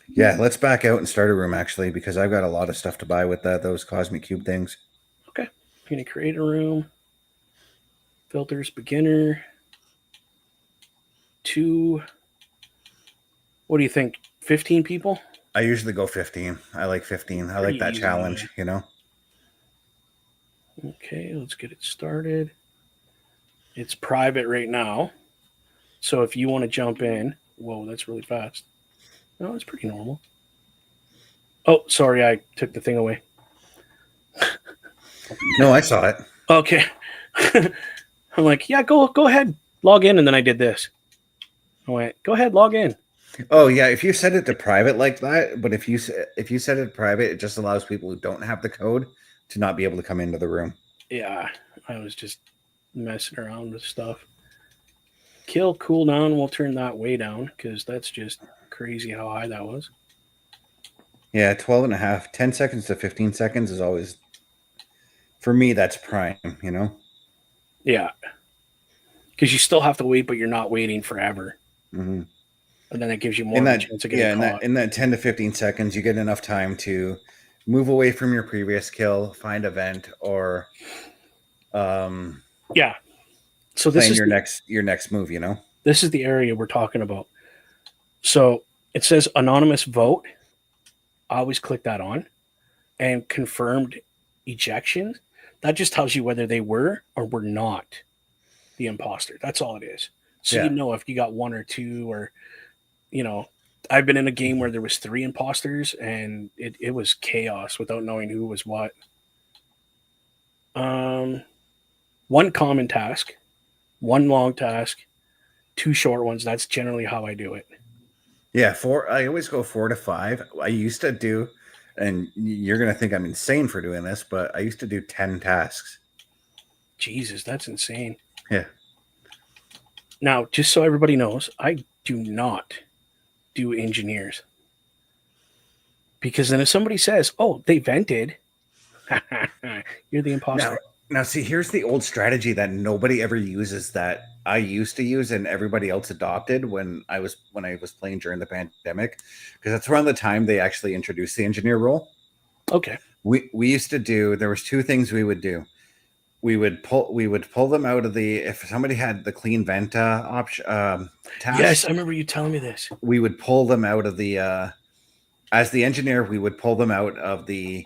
yeah, let's back out and start a room actually, because I've got a lot of stuff to buy with those cosmic cube things. Okay. I'm gonna create a room. Filters beginner. 2. What do you think? 15 people? I usually go 15. I like 15. I Pretty like that easy, yeah. challenge, you know? Okay, let's get it started. It's private right now. So if you want to jump in, whoa, that's really fast. No, it's pretty normal. Oh, sorry, I took the thing away. No, I saw it. Okay. I'm like, yeah, go ahead, log in, and then I did this. I went, go ahead, log in. Oh yeah, if you set it to private like that, but if you set it private, it just allows people who don't have the code to not be able to come into the room. Yeah, I was just messing around with stuff. Kill cooldown, we'll turn that way down because that's just crazy how high that was. Yeah, 12 and a half, 10 seconds to 15 seconds is always, for me, that's prime, you know? Yeah, because you still have to wait, but you're not waiting forever. Mm-hmm. And then it gives you more of a chance of getting caught. In that 10 to 15 seconds, you get enough time to move away from your previous kill, find a vent, or Yeah. So plan your next move, you know? this is the area we're talking about. So it says anonymous vote. I always click that on, and confirmed ejections. That just tells you whether they were or were not the imposter. That's all it is. So you Yeah. know if you got one or two, or you know, I've been in a game where there was 3 imposters and it was chaos without knowing who was what. Um, one common task, one long task, 2 short ones. That's generally how I do it. Yeah, four. I always go 4 to 5. I used to do, and you're gonna think I'm insane for doing this, but I used to do 10 tasks. Jesus, that's insane. Yeah. Now, just so everybody knows, I do not do engineers. Because then if somebody says, oh, they vented, you're the Now, imposter. now, see, here's the old strategy that nobody ever uses that I used to use and everybody else adopted when I was playing during the pandemic, because that's around the time they actually introduced the engineer role. Okay. We used to do. There was two things we would do. We would pull them out of the, if somebody had the clean vent option Yes, task, I remember you telling me this. we would pull them out of the as the engineer, we would pull them out of the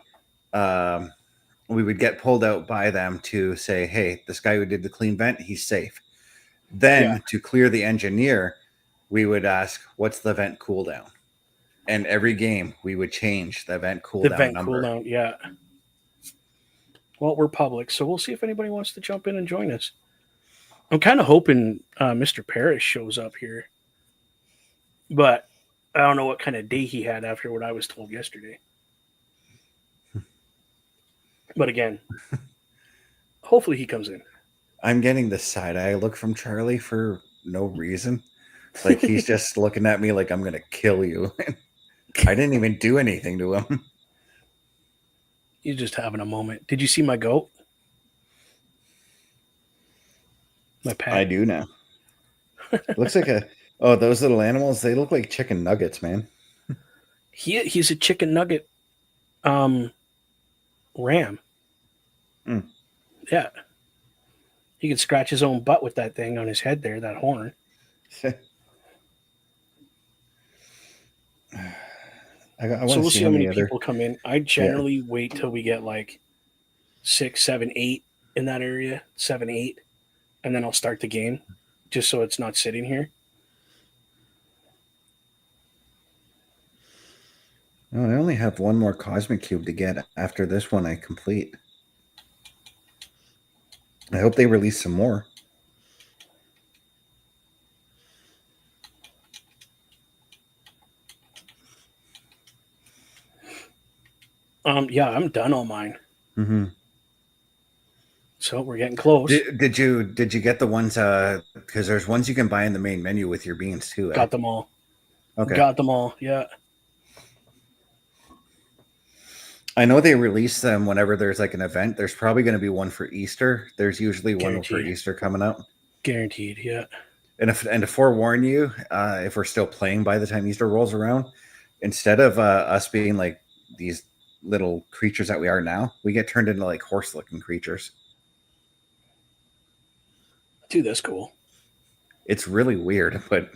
um, we would get pulled out by them to say, hey, this guy who did the clean vent, he's safe. Yeah. Then to clear the engineer, we would ask, what's the vent cooldown? And every game we would change the vent The cooldown vent number. cooldown. Yeah. Well, we're public, so we'll see if anybody wants to jump in and join us. I'm kind of hoping Mr. Parrish shows up here, but I don't know what kind of day he had after what I was told yesterday. But again, hopefully he comes in. I'm getting the side eye look from Charlie for no reason. Like he's just looking at me like I'm gonna kill you. I didn't even do anything to him. He's just having a moment. Did you see my goat? My I pet. do now. Looks like a, oh, those little animals, they look like chicken nuggets, man. He's a chicken nugget um ram. Mm. Yeah. He can scratch his own butt with that thing on his head there, that horn. I So want to we'll see see how how many many other. people come in. I Yeah. generally wait till we get like 6, 7, 8 in that area, 7, 8, and then I'll start the game just so it's not sitting here. Oh, I only have one more cosmic cube to get after this one I complete. I hope they release some more. Yeah, I'm done on mine. Mm-hmm. So we're getting close. Did you get the ones? Because there's ones you can buy in the main menu with your beans too. Eh? Got them all. Okay. Got them all. Yeah. I know they release them whenever there's like an event. There's probably going to be one for Easter. There's usually one for Guaranteed. Easter coming up. Guaranteed. Yeah. And to forewarn you, if we're still playing by the time Easter rolls around, instead of us being like these little creatures that we are now, we get turned into like horse-looking creatures. Dude, that's cool. It's really weird, but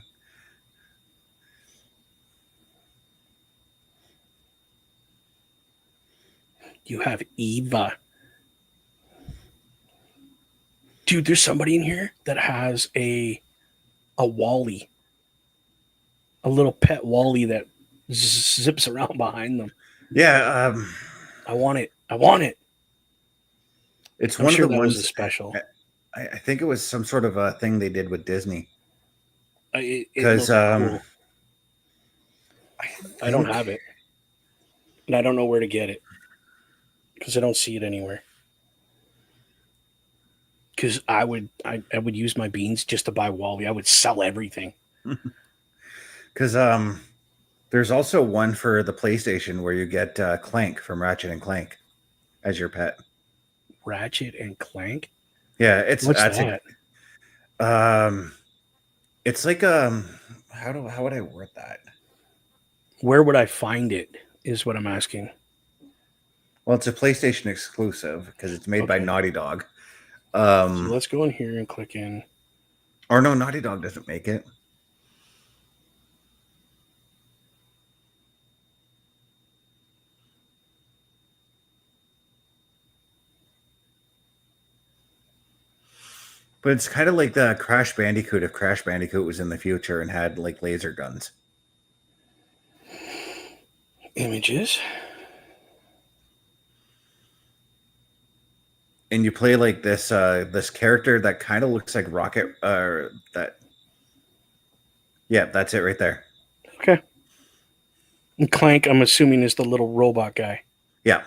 You have Eva. Dude, there's somebody in here that has a Wally, a little pet Wally that zips around behind them. yeah, I want it. I want it. it's I'm one of sure the that was a ones. special. I think it was some sort of a thing they did with Disney It because looked cool. I I don't think have it, and I don't know where to get it because I don't see it anywhere. Because I would use my beans just to buy Wally. I would sell everything. because there's also one for the PlayStation where you get Clank from Ratchet and Clank as your pet. Ratchet and Clank. Yeah, it's What's that's that? um, it's like how would I word that? Where would I find it? Is what I'm asking. Well, it's a PlayStation exclusive because it's made by Okay. Naughty Dog. So let's go in here and click in. Or no, Naughty Dog doesn't make it. But it's kind of like the Crash Bandicoot if Crash Bandicoot was in the future and had like laser guns. Images. And you play like this character that kind of looks like Rocket that yeah, that's it right there. Okay. And Clank, I'm assuming, is the little robot guy. Yeah.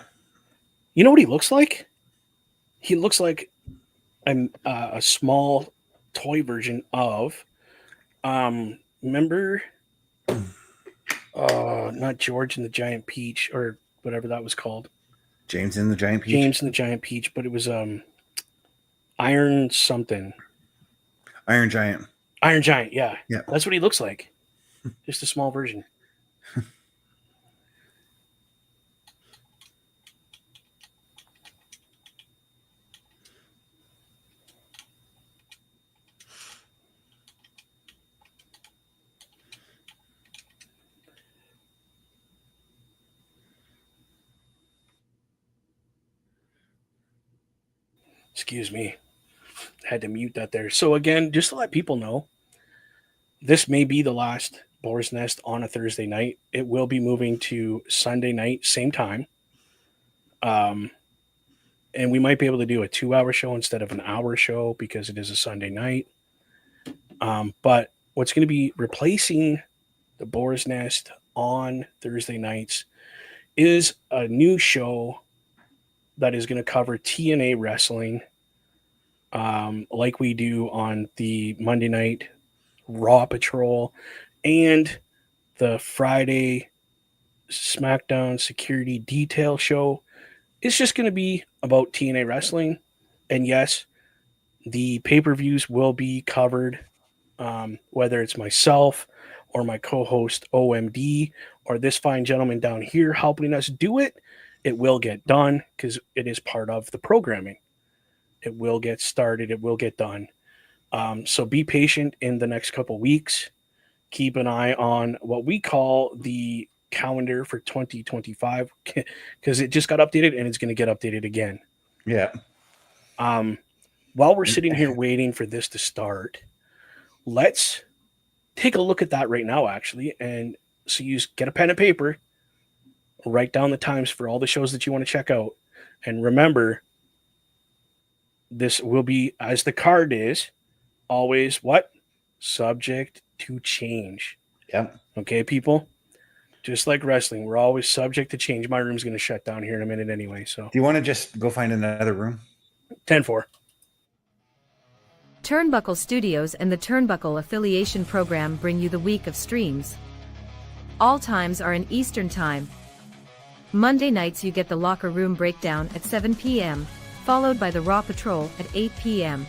You know what he looks like? He looks like a small toy version of, remember, not George and the Giant Peach or whatever that was called. James and the Giant Peach. James and the Giant Peach, but it was Iron something. Iron Giant. Iron Giant, yeah. Yeah. That's what he looks like. Just a small version. Excuse me. Had to mute that there. So again, just to let people know, this may be the last Boar's Nest on a Thursday night. It will be moving to Sunday night, same time. And we might be able to do a 2-hour show instead of an hour show because it is a Sunday night. But what's going to be replacing the Boar's Nest on Thursday nights is a new show that is going to cover TNA wrestling, like we do on the Monday night Raw Patrol and the Friday SmackDown Security Detail show. It's just going to be about TNA wrestling. And yes, the pay-per-views will be covered, whether it's myself or my co-host OMD or this fine gentleman down here helping us do it. It will get done because it is part of the programming. It will get started. It will get done. So be patient in the next couple weeks. Keep an eye on what we call the calendar for 2025 because it just got updated and it's going to get updated again. Yeah. While we're sitting here waiting for this to start, let's take a look at that right now, actually. And so you get a pen and paper, write down the times for all the shows that you want to check out. And remember, this will be, as the card is, always what? Subject to change. Yeah. Okay, people? Just like wrestling, we're always subject to change. My room's going to shut down here in a minute anyway. So, do you want to just go find another room? 10-4. Turnbuckle Studios and the Turnbuckle Affiliation Program bring you the week of streams. All times are in Eastern Time. Monday nights you get the Locker Room Breakdown at 7 p.m., followed by the Raw Patrol at 8 p.m.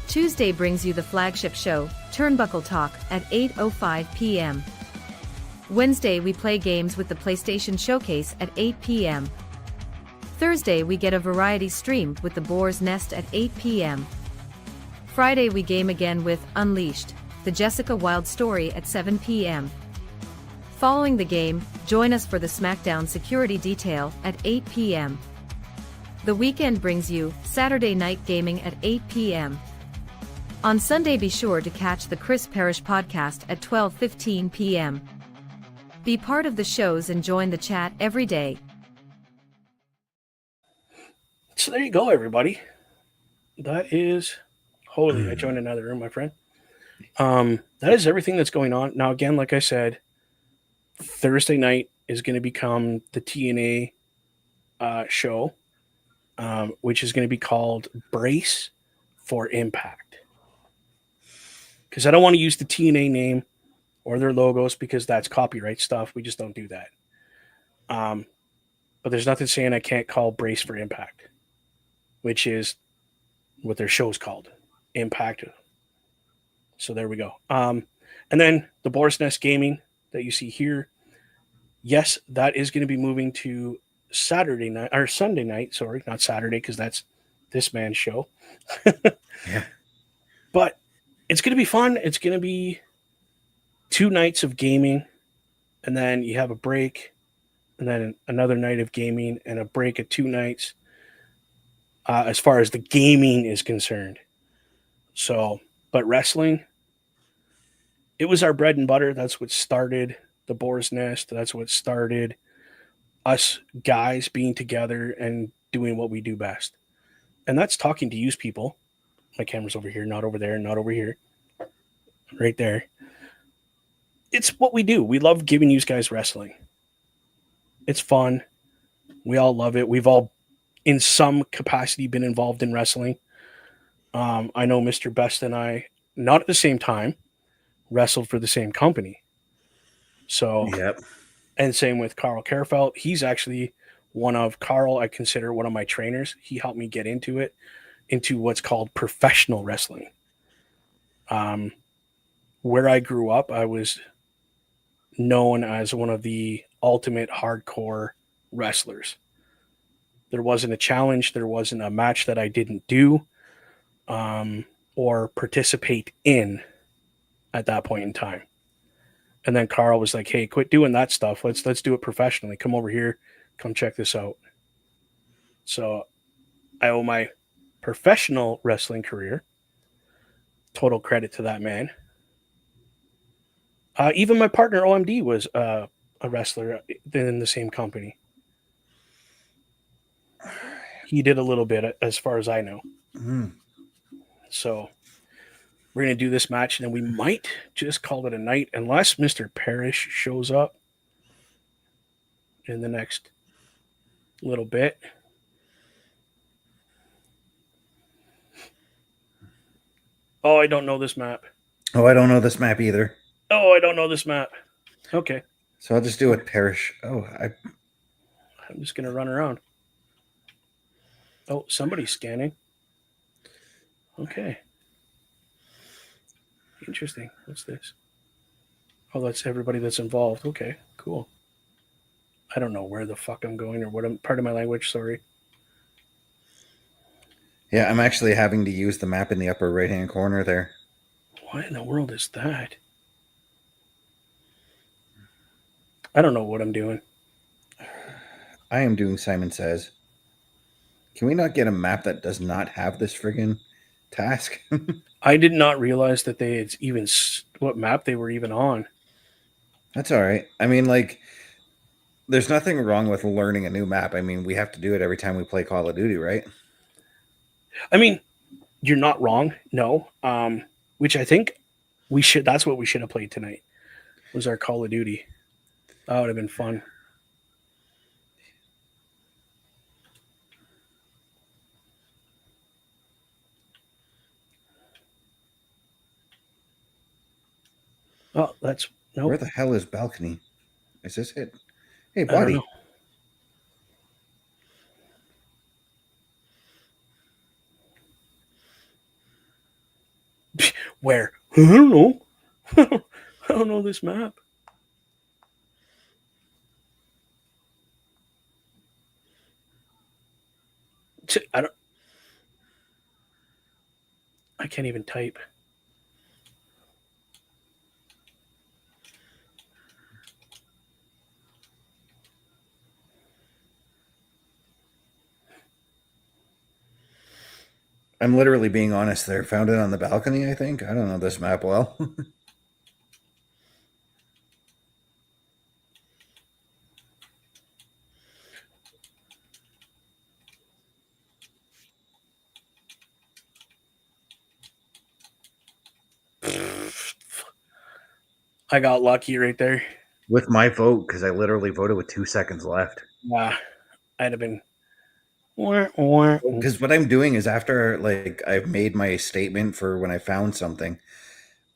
Tuesday brings you the flagship show, Turnbuckle Talk, at 8:05 p.m. Wednesday we play games with the PlayStation Showcase at 8 p.m. Thursday we get a variety stream with the Boar's Nest at 8 p.m. Friday we game again with Unleashed, the Jessica Wilde story at 7 p.m. Following the game, join us for the SmackDown Security Detail at 8 p.m. The weekend brings you Saturday Night Gaming at 8 p.m. On Sunday be sure to catch the Chris Parrish podcast at 12:15 p.m. Be part of the shows and join the chat every day. So there you go, everybody. That is... Holy, I joined another room, my friend. That is everything that's going on. Now, again, like I said, Thursday night is going to become the TNA show, which is going to be called Brace for Impact. Because I don't want to use the TNA name or their logos because that's copyright stuff. We just don't do that. But there's nothing saying I can't call Brace for Impact, which is what their show's called. Impact. So there we go. And then the Boar's Nest Gaming that you see here. Yes, that is going to be moving to Saturday night or Sunday night. Sorry, not Saturday because that's this man's show. Yeah. But it's going to be fun. It's going to be 2 nights of gaming, and then you have a break, and then another night of gaming, and a break at 2 nights. As far as the gaming is concerned. So, but wrestling, it was our bread and butter. That's what started the Boar's Nest. That's what started us guys being together and doing what we do best. And that's talking to you people. My camera's over here, not over there, not over here. Right there. it's what we do. We love giving you guys wrestling. It's fun. We all love it. We've all, in some capacity, been involved in wrestling. I know Mr. Best and I, not at the same time, wrestled for the same company. So, Yep. and same with Carl Kerfeld. He's actually Carl, I consider one of my trainers. He helped me get into it, into what's called professional wrestling. Where I grew up, I was known as one of the ultimate hardcore wrestlers. There wasn't a challenge, there wasn't a match that I didn't do or participate in at that point in time. And then Carl was like, "Hey, quit doing that stuff. Let's do it professionally. Come over here, come check this out." So I owe my professional wrestling career total credit to that man. Even my partner OMD was a wrestler in the same company. He did a little bit, as far as I know. Mm. So we're going to do this match, and then we might just call it a night, unless Mr. Parrish shows up in the next little bit. Oh, I don't know this map. Oh, I don't know this map either. Oh, I don't know this map. Okay. So I'll just do it Parish. Oh, I'm just going to run around. Oh, somebody's scanning. Okay. Interesting. What's this? Oh, that's everybody that's involved. Okay, cool. I don't know where the fuck I'm going or what I'm, part of my language, sorry. yeah, I'm actually having to use the map in the upper right-hand corner there. What in the world is that? I don't know what I'm doing. I am doing Simon Says. Can we not get a map that does not have this friggin' task? I did not realize that they had even what map they were even on. That's all right. I mean, like, there's nothing wrong with learning a new map. I mean, we have to do it every time we play Call of Duty, right? I mean, you're not wrong. No. Which I think that's what we should have played tonight. Was our Call of Duty. That would have been fun. Oh, that's no. Where the hell is balcony? Is this it? Hey, I don't buddy. know. Where? I don't know. I don't know this map. I can't even type. I'm literally being honest there. Found it on the balcony, I think. I don't know this map well. I got lucky right there. With my vote, because I literally voted with 2 seconds left. I'd have been. Because what I'm doing is after like I've made my statement for when I found something,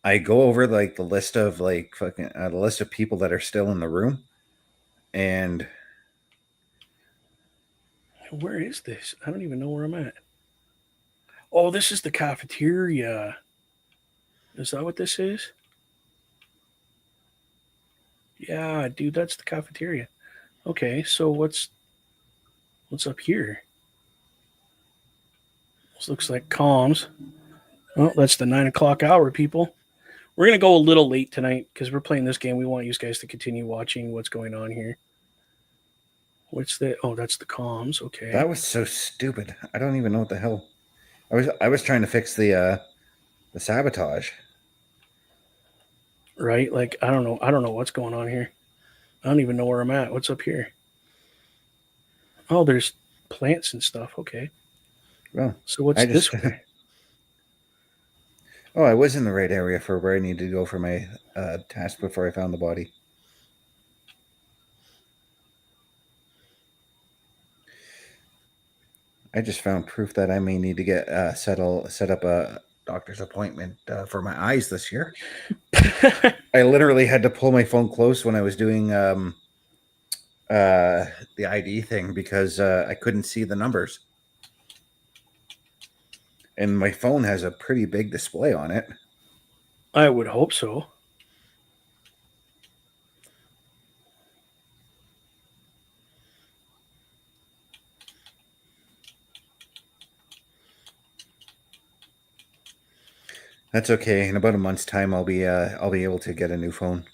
I go over like the list of like fucking the list of people that are still in the room, and Where is this? I don't even know where I'm at. Oh, this is the cafeteria. Is that what this is? Yeah, dude, that's the cafeteria. Okay, so what's up here? This looks like comms. Oh, that's the 9 o'clock hour, people. We're gonna go a little late tonight because we're playing this game. We want you guys to continue watching what's going on here. What's the? Oh, that's the comms. Okay. that was so stupid. I don't even know what the hell. I was trying to fix the sabotage. Right? Like I don't know. I don't know what's going on here. I don't even know where I'm at. What's up here? Oh, there's plants and stuff. Okay. Well, So what's this way? Oh, I was in the right area for where I needed to go for my task before I found the body. I just found proof that I may need to get set up a doctor's appointment for my eyes this year. I literally had to pull my phone close when I was doing the ID thing because I couldn't see the numbers. And my phone has a pretty big display on it. I would hope so. That's okay. In about a month's time, I'll be able to get a new phone.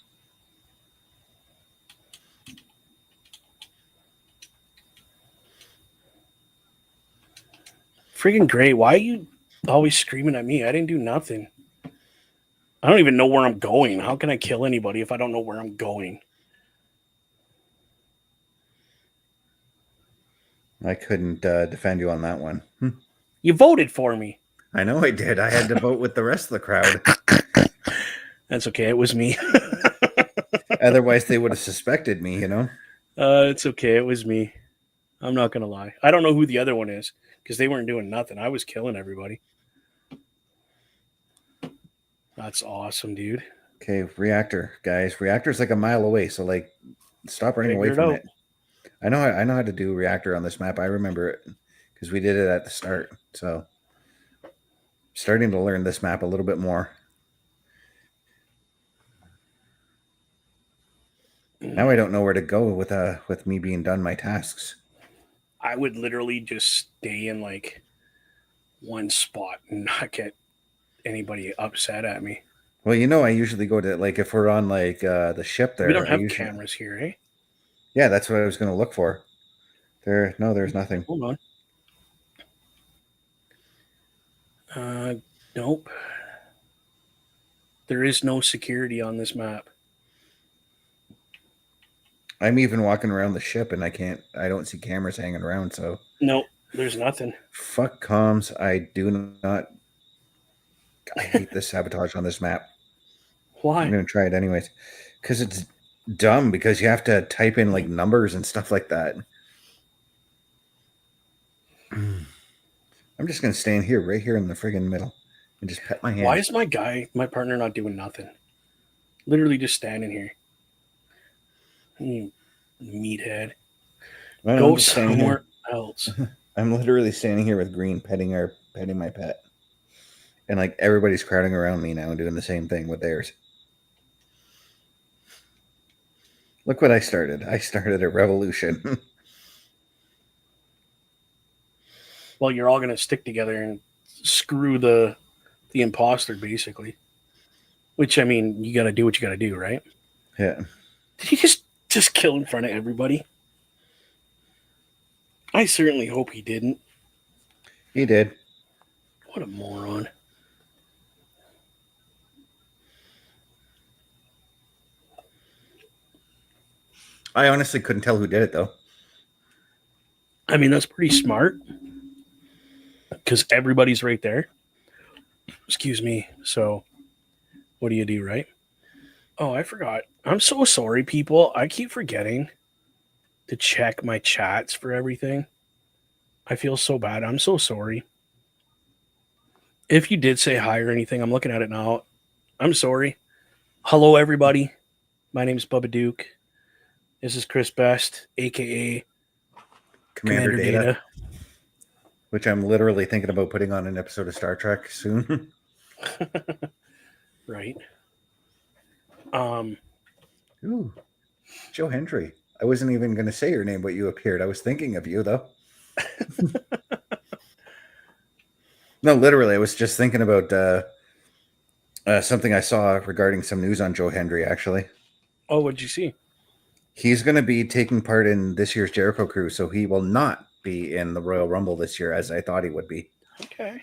Freaking great. Why are you always screaming at me? I didn't do nothing. I don't even know where I'm going. How can I kill anybody if I don't know where I'm going? I couldn't defend you on that one. You voted for me. I know I did. I had to vote with the rest of the crowd. That's okay. It was me. Otherwise, they would have suspected me, you know? It's okay. It was me. I'm not going to lie. I don't know who the other one is because they weren't doing nothing. I was killing everybody. That's awesome, dude. Okay, reactor, guys. Reactor's like a mile away, so like stop running away Figure it from out. it. I know how to do reactor on this map. I remember it because we did it at the start. So starting to learn this map a little bit more. Now I don't know where to go with me being done my tasks. I would literally just stay in like one spot and not get anybody upset at me. Well, you know, I usually go to like if we're on like the ship there. We don't I have usually, cameras here, eh? Yeah, that's what I was going to look for. There's nothing. Hold on. Nope. There is no security on this map. I'm even walking around the ship and I don't see cameras hanging around. So Nope, there's nothing. fuck comms. I hate this sabotage on this map. Why? I'm going to try it anyways. Because it's dumb because you have to type in like numbers and stuff like that. I'm just going to stand here, right here in the friggin' middle and just pet my hand. Why is my partner not doing nothing? Literally just standing here. You meathead. Go somewhere else. I'm literally standing here with Green petting my pet. And like everybody's crowding around me now and doing the same thing with theirs. Look what I started. I started a revolution. Well, you're all going to stick together and screw the imposter, basically. Which, I mean, you got to do what you got to do, right? Yeah. Did he just kill in front of everybody? I certainly hope he didn't. He did. What a moron. I honestly couldn't tell who did it, though. I mean, that's pretty smart. Because everybody's right there. Excuse me. So, what do you do, right? Oh, I forgot. I'm so sorry, people. I keep forgetting to check my chats for everything. I feel so bad. I'm so sorry. If you did say hi or anything, I'm looking at it now. I'm sorry. Hello, everybody. My name is Bubba Duke. This is Chris Best, a.k.a. Commander Data. Which I'm literally thinking about putting on an episode of Star Trek soon. Right. Ooh, Joe Hendry. I wasn't even going to say your name, but you appeared. I was thinking of you, though. No, literally, I was just thinking about something I saw regarding some news on Joe Hendry, actually. Oh, what'd you see? He's going to be taking part in this year's Jericho Cruise, so he will not be in the Royal Rumble this year as I thought he would be. Okay.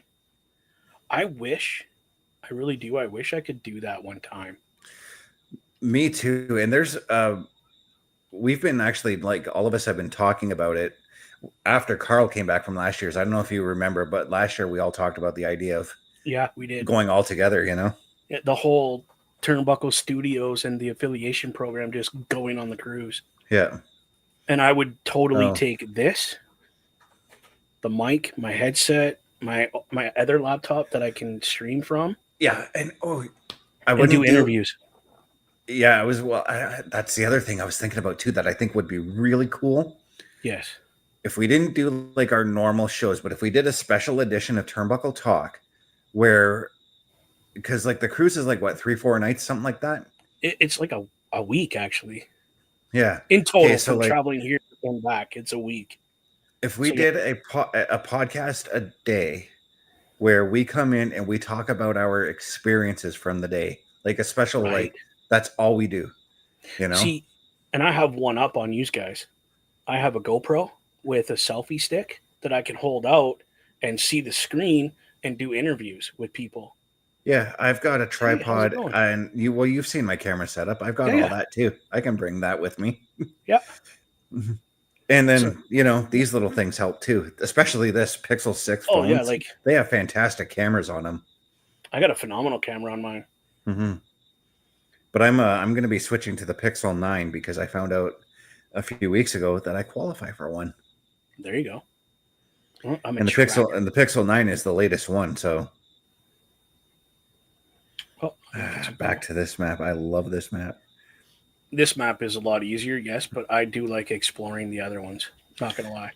I really do. I wish I could do that one time. Me too. And there's we've been actually, like, all of us have been talking about it after Carl came back from last year's. I don't know if you remember, but last year we all talked about the idea of Yeah, we did. going all together, Yeah, the whole Turnbuckle Studios and the affiliation program just going on the cruise. Yeah. And I would totally Oh, take this, the mic, my headset, my other laptop that I can stream from, yeah. And I and do wouldn't do. interviews. Yeah, that's the other thing I was thinking about too that I think would be really cool Yes. if we didn't do like our normal shows, but if we did a special edition of Turnbuckle Talk, where because like the cruise is like what 3-4 nights, something like that. It's like a week, actually. Yeah. In Okay, total, so from like traveling here and back, it's a week. if we So, yeah, did a podcast a day where we come in and we talk about our experiences from the day, like a special right. like that's all we do, you know? See, and I have one up on you guys. I have a GoPro with a selfie stick that I can hold out and see the screen and do interviews with people. Yeah, I've got a Hey, how's it tripod, going? and you've seen my camera setup. I've got Yeah, all yeah, that too. I can bring that with me. yeah. And So, then, these little things help too, especially this Pixel 6 oh yeah, phones. like They have fantastic cameras on them. I got a phenomenal camera on mine. Hmm. But I'm going to be switching to the Pixel 9 because I found out a few weeks ago that I qualify for one. There you go. Well, I'm a And tracker. the Pixel 9 is the latest one, so Oh, I'm gonna get some back people. to this map. I love this map. This map is a lot easier, yes, but I do like exploring the other ones. Not gonna lie.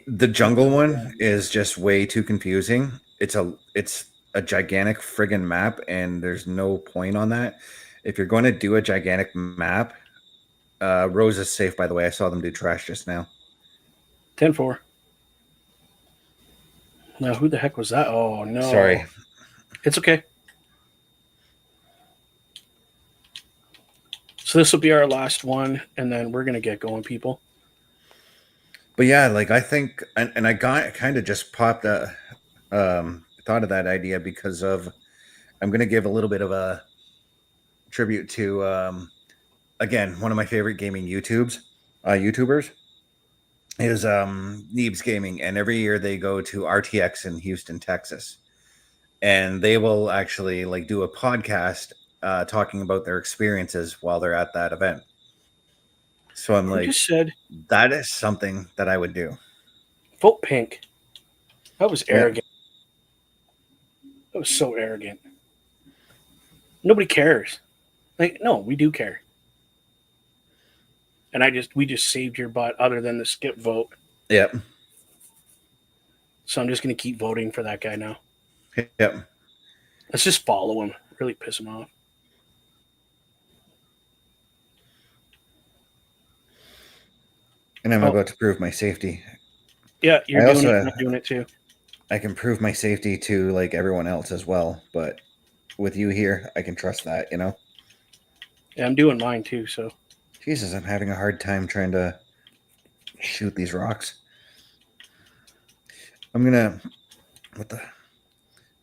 The jungle one is just way too confusing. It's a gigantic friggin' map, and there's no point on that. If you're going to do a gigantic map, Rose is safe. By the way, I saw them do trash just now. 10-4. Now, who the heck was that? Oh no, Sorry, it's okay. So this will be our last one, and then we're gonna get going, people. but yeah, like I think, and I got kind of just popped a thought of that idea because of I'm going to give a little bit of a tribute to again one of my favorite gaming YouTubers is Neebs Gaming, and every year they go to RTX in Houston, Texas, and they will actually like do a podcast talking about their experiences while they're at that event. So I'm Who like, just said that is something that I would do. vote pink? That was Yeah, arrogant. That was so arrogant. Nobody cares. Like, no, we do care. And we just saved your butt other than the skip vote. yeah, So I'm just gonna keep voting for that guy now. yeah. Let's just follow him. Really piss him off. And I'm Oh, about to prove my safety. yeah, you're I doing it. also I'm doing it too. I can prove my safety to like everyone else as well, but with you here, I can trust that. Yeah, I'm doing mine too. So Jesus, I'm having a hard time trying to shoot these rocks. I'm gonna what the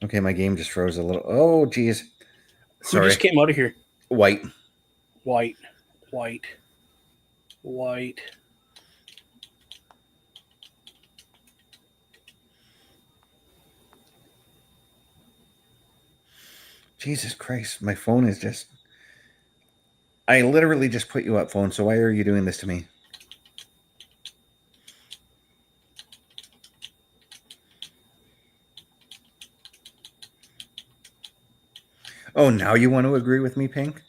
okay, my game just froze a little. Oh geez. who just Sorry. came out of here? White. White, white, white. Jesus Christ, my phone is just I literally just put you up, phone, so why are you doing this to me? Oh, now you want to agree with me, Pink?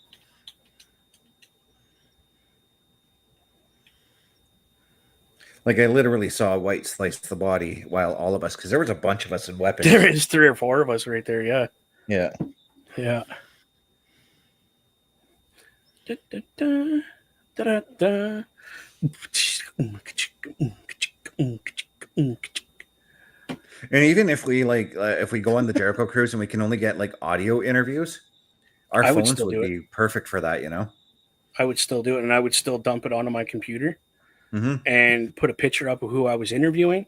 Like I literally saw White slice the body while all of us, because there was a bunch of us in weapons. There is 3 or 4 of us right there. Yeah, Yeah. yeah. Da, da, da, da, da, And even if we if we go on the Jericho cruise and we can only get like audio interviews, our I would phones still would do it. be perfect for that. I would still do it, and I would still dump it onto my computer Mm-hmm. and put a picture up of who I was interviewing,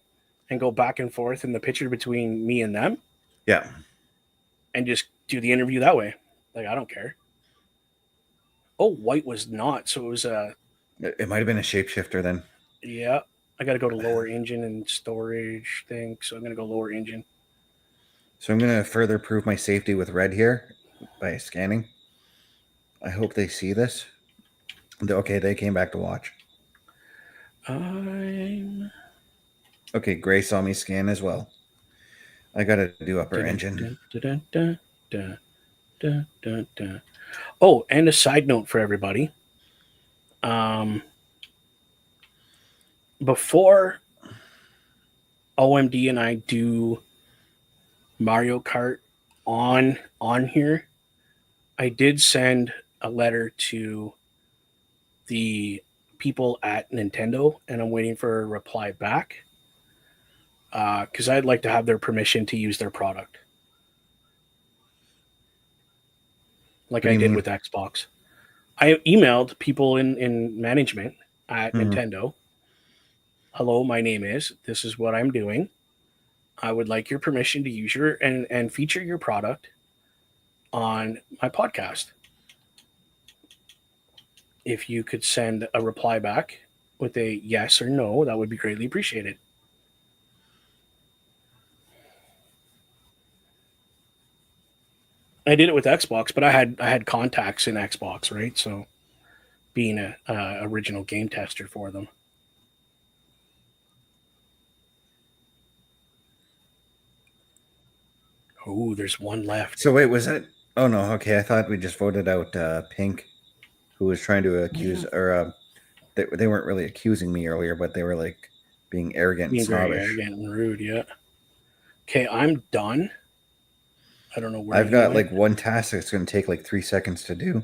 and go back and forth in the picture between me and them, Yeah. and just do the interview that way. Like, I don't care. Oh, White was not. So it was It might have been a shapeshifter then. yeah. I got to go to lower engine and storage thing. So I'm gonna go lower engine. So I'm going to further prove my safety with red here by scanning. I hope they see this. Okay, they came back to watch. Okay, Gray saw me scan as well. I got to do upper engine. Oh, and a side note for everybody. Before OMD and I do Mario Kart on here, I did send a letter to the people at Nintendo, and I'm waiting for a reply back because I'd like to have their permission to use their product, like What do I you did mean? with Xbox. I emailed people in management at Nintendo. Hello, my name is. This is what I'm doing. I would like your permission to use your and feature your product on my podcast. If you could send a reply back with a yes or no, that would be greatly appreciated. I did it with Xbox, but I had contacts in Xbox, right? So being a original game tester for them. Oh, there's one left. So wait, was it? Oh no. Okay, I thought we just voted out Pink, who was trying to accuse, or they weren't really accusing me earlier, but they were like being arrogant and Being very snobbish. arrogant and rude, yeah. Okay, I'm done. I don't know where I've you got went. like one task that's going to take like 3 seconds to do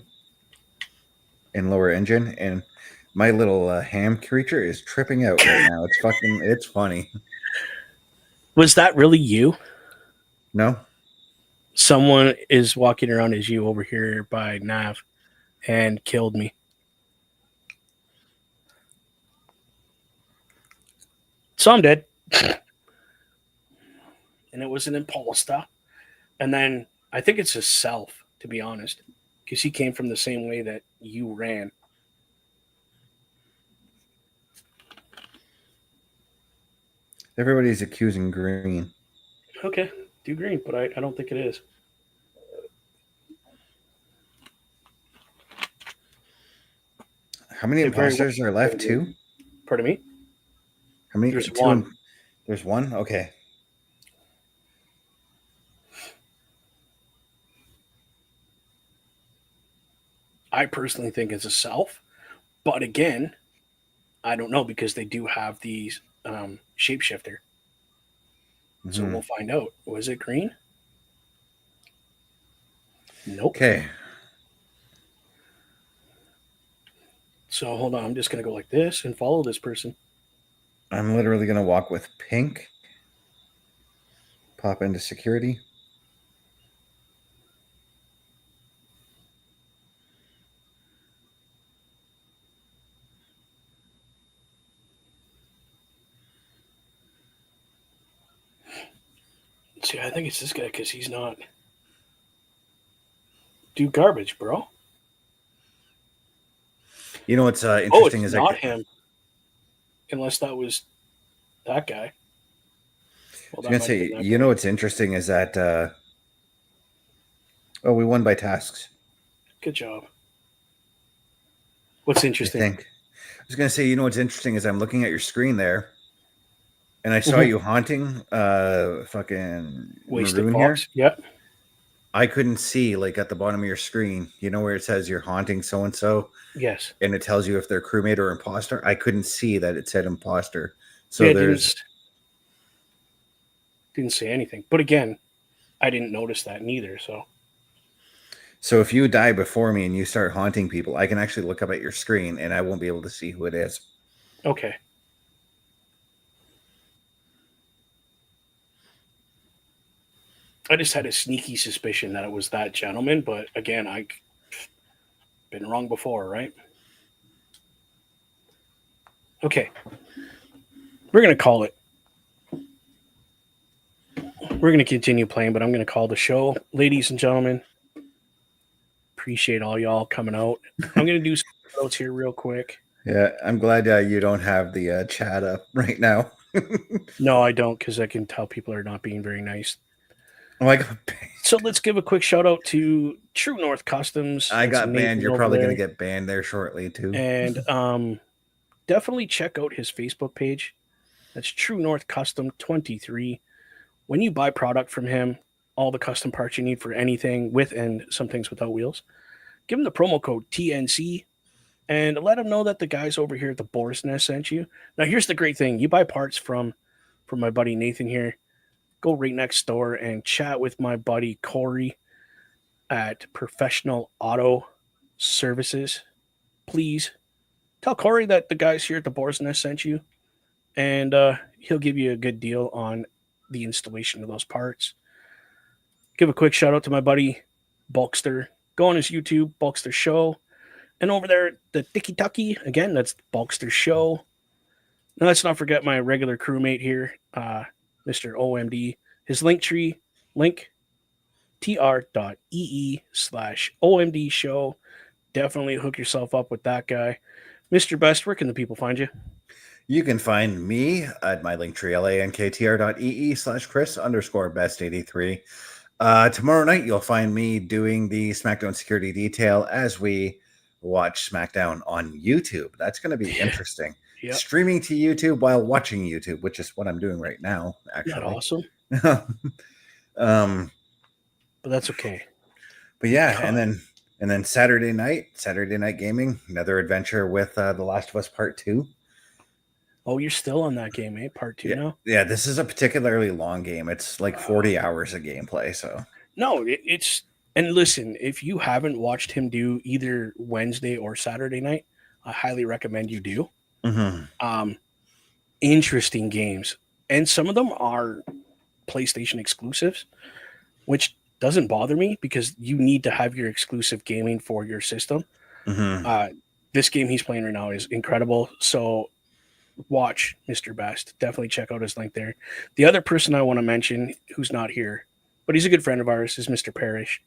in lower engine, and my little ham creature is tripping out right now. It's funny. Was that really you? No, Someone is walking around as you over here by Nav and killed me. So I'm dead. And it was an Impulsa. And then I think it's his self, to be honest, because he came from the same way that you ran. everybody's accusing Green. Okay, do green, but I don't think it is. How many It very well. imposters are left? Two? Pardon me? How many? There's Two. one. There's one. Okay. I personally think it's a self, but again, I don't know because they do have these shapeshifter. So Mm-hmm. we'll find out. Was it green? Nope. Okay. So hold on. I'm just going to go like this and follow this person. I'm literally gonna walk with Pink. Pop into security. See, I think it's this guy because he's not. Do garbage, bro. You know what's Oh, interesting it's is not him. Unless that was that guy. Well, I was that gonna might have been say, that you guy. know what's interesting is that we won by tasks. Good job. What's I interesting? think. I was gonna say, you know what's interesting is I'm looking at your screen there, and I saw Mhm. you haunting fucking Wasted Maroon here. Fox. Yep. I couldn't see like at the bottom of your screen, you know where it says you're haunting so and so, Yes. and it tells you if they're crewmate or imposter. I couldn't see that it said imposter. So Yeah, there's didn't say anything. But again, I didn't notice that neither. so if you die before me and you start haunting people, I can actually look up at your screen and I won't be able to see who it is. Okay. I just had a sneaky suspicion that it was that gentleman, but again, I've been wrong before, right? Okay. We're going to call it. We're going to continue playing, but I'm going to call the show. Ladies and gentlemen, appreciate all y'all coming out. I'm going to do some notes here real quick. Yeah, I'm glad you don't have the chat up right now. No, I don't, because I can tell people are not being very nice. Oh, I got banned. So let's give a quick shout out to True North Customs. I That's got banned. Nathan You're over probably going to there. get banned there shortly too. And definitely check out his Facebook page. That's True North Custom 23. When you buy product from him, all the custom parts you need for anything with and some things without wheels, give him the promo code TNC and let him know that the guys over here at the Boar's Nest sent you. Now, here's the great thing: you buy parts from my buddy Nathan here. Go right next door and chat with my buddy Corey at Professional Auto Services. Please tell Corey that the guys here at the Boar's Nest sent you, and he'll give you a good deal on the installation of those parts. Give a quick shout out to my buddy Bulkster. Go on his YouTube, Bulkster Show. And over there, the Tiki Tucky, again, that's Bulkster Show. Now, let's not forget my regular crewmate here, Mr. OMD. His link tree, link tr.ee/OMD show. Definitely hook yourself up with that guy. Mr. Best, where can the people find you? You can find me at my link tree, lanktr.ee/Chris_best83. Tomorrow night, you'll find me doing the SmackDown Security Detail as we watch SmackDown on YouTube. That's going to be interesting. Yep. Streaming to YouTube while watching YouTube, which is what I'm doing right now, actually. Not awesome. But that's okay. But yeah, and then Saturday night gaming, another adventure with The Last of Us Part 2. Oh, you're still on that game, eh? Part 2 now? Yeah, this is a particularly long game. It's like 40 hours of gameplay, so. No, it's... And listen, if you haven't watched him do either Wednesday or Saturday night, I highly recommend you do. Mm-hmm. Interesting games. And some of them are PlayStation exclusives, which doesn't bother me because you need to have your exclusive gaming for your system. Mm-hmm. This game he's playing right now is incredible. So watch Mr. Best. Definitely check out his link there. The other person I want to mention who's not here, but he's a good friend of ours, is Mr. Parrish.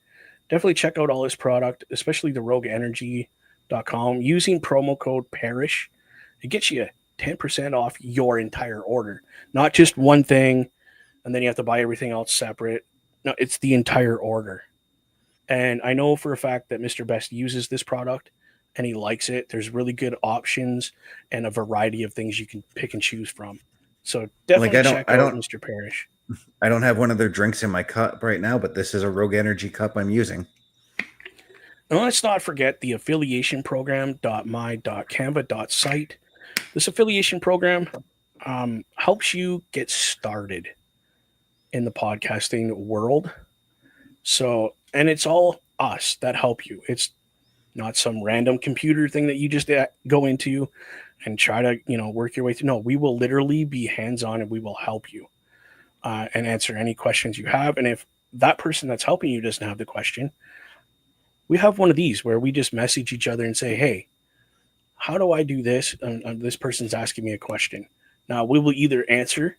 Definitely check out all his product, especially the RogueEnergy.com. Using promo code Parrish, it gets you 10% off your entire order. Not just one thing, and then you have to buy everything else separate. No, it's the entire order. And I know for a fact that Mr. Best uses this product and he likes it. There's really good options and a variety of things you can pick and choose from. So definitely check out Mr. Parrish. I don't have one of their drinks in my cup right now, but this is a Rogue Energy cup I'm using. And let's not forget the affiliation program.my.canva.site. This affiliation program helps you get started in the podcasting world. So, and it's all us that help you. It's not some random computer thing that you just go into and try to, work your way through. No, we will literally be hands-on and we will help you and answer any questions you have. And if that person that's helping you doesn't have the question, we have one of these where we just message each other and say, hey, how do I do this? And this person's asking me a question. Now, we will either answer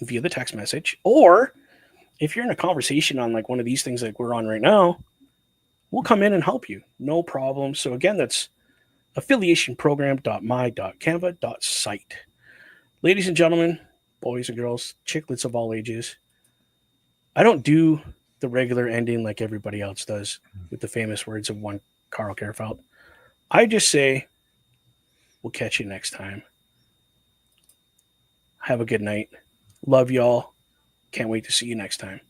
via the text message, or if you're in a conversation on like one of these things like we're on right now, we'll come in and help you. No problem. So again, that's affiliationprogram.my.canva.site. Ladies and gentlemen, boys and girls, chicklets of all ages, I don't do the regular ending like everybody else does with the famous words of one Carl Kerfeld. I just say, we'll catch you next time. Have a good night. Love y'all. Can't wait to see you next time.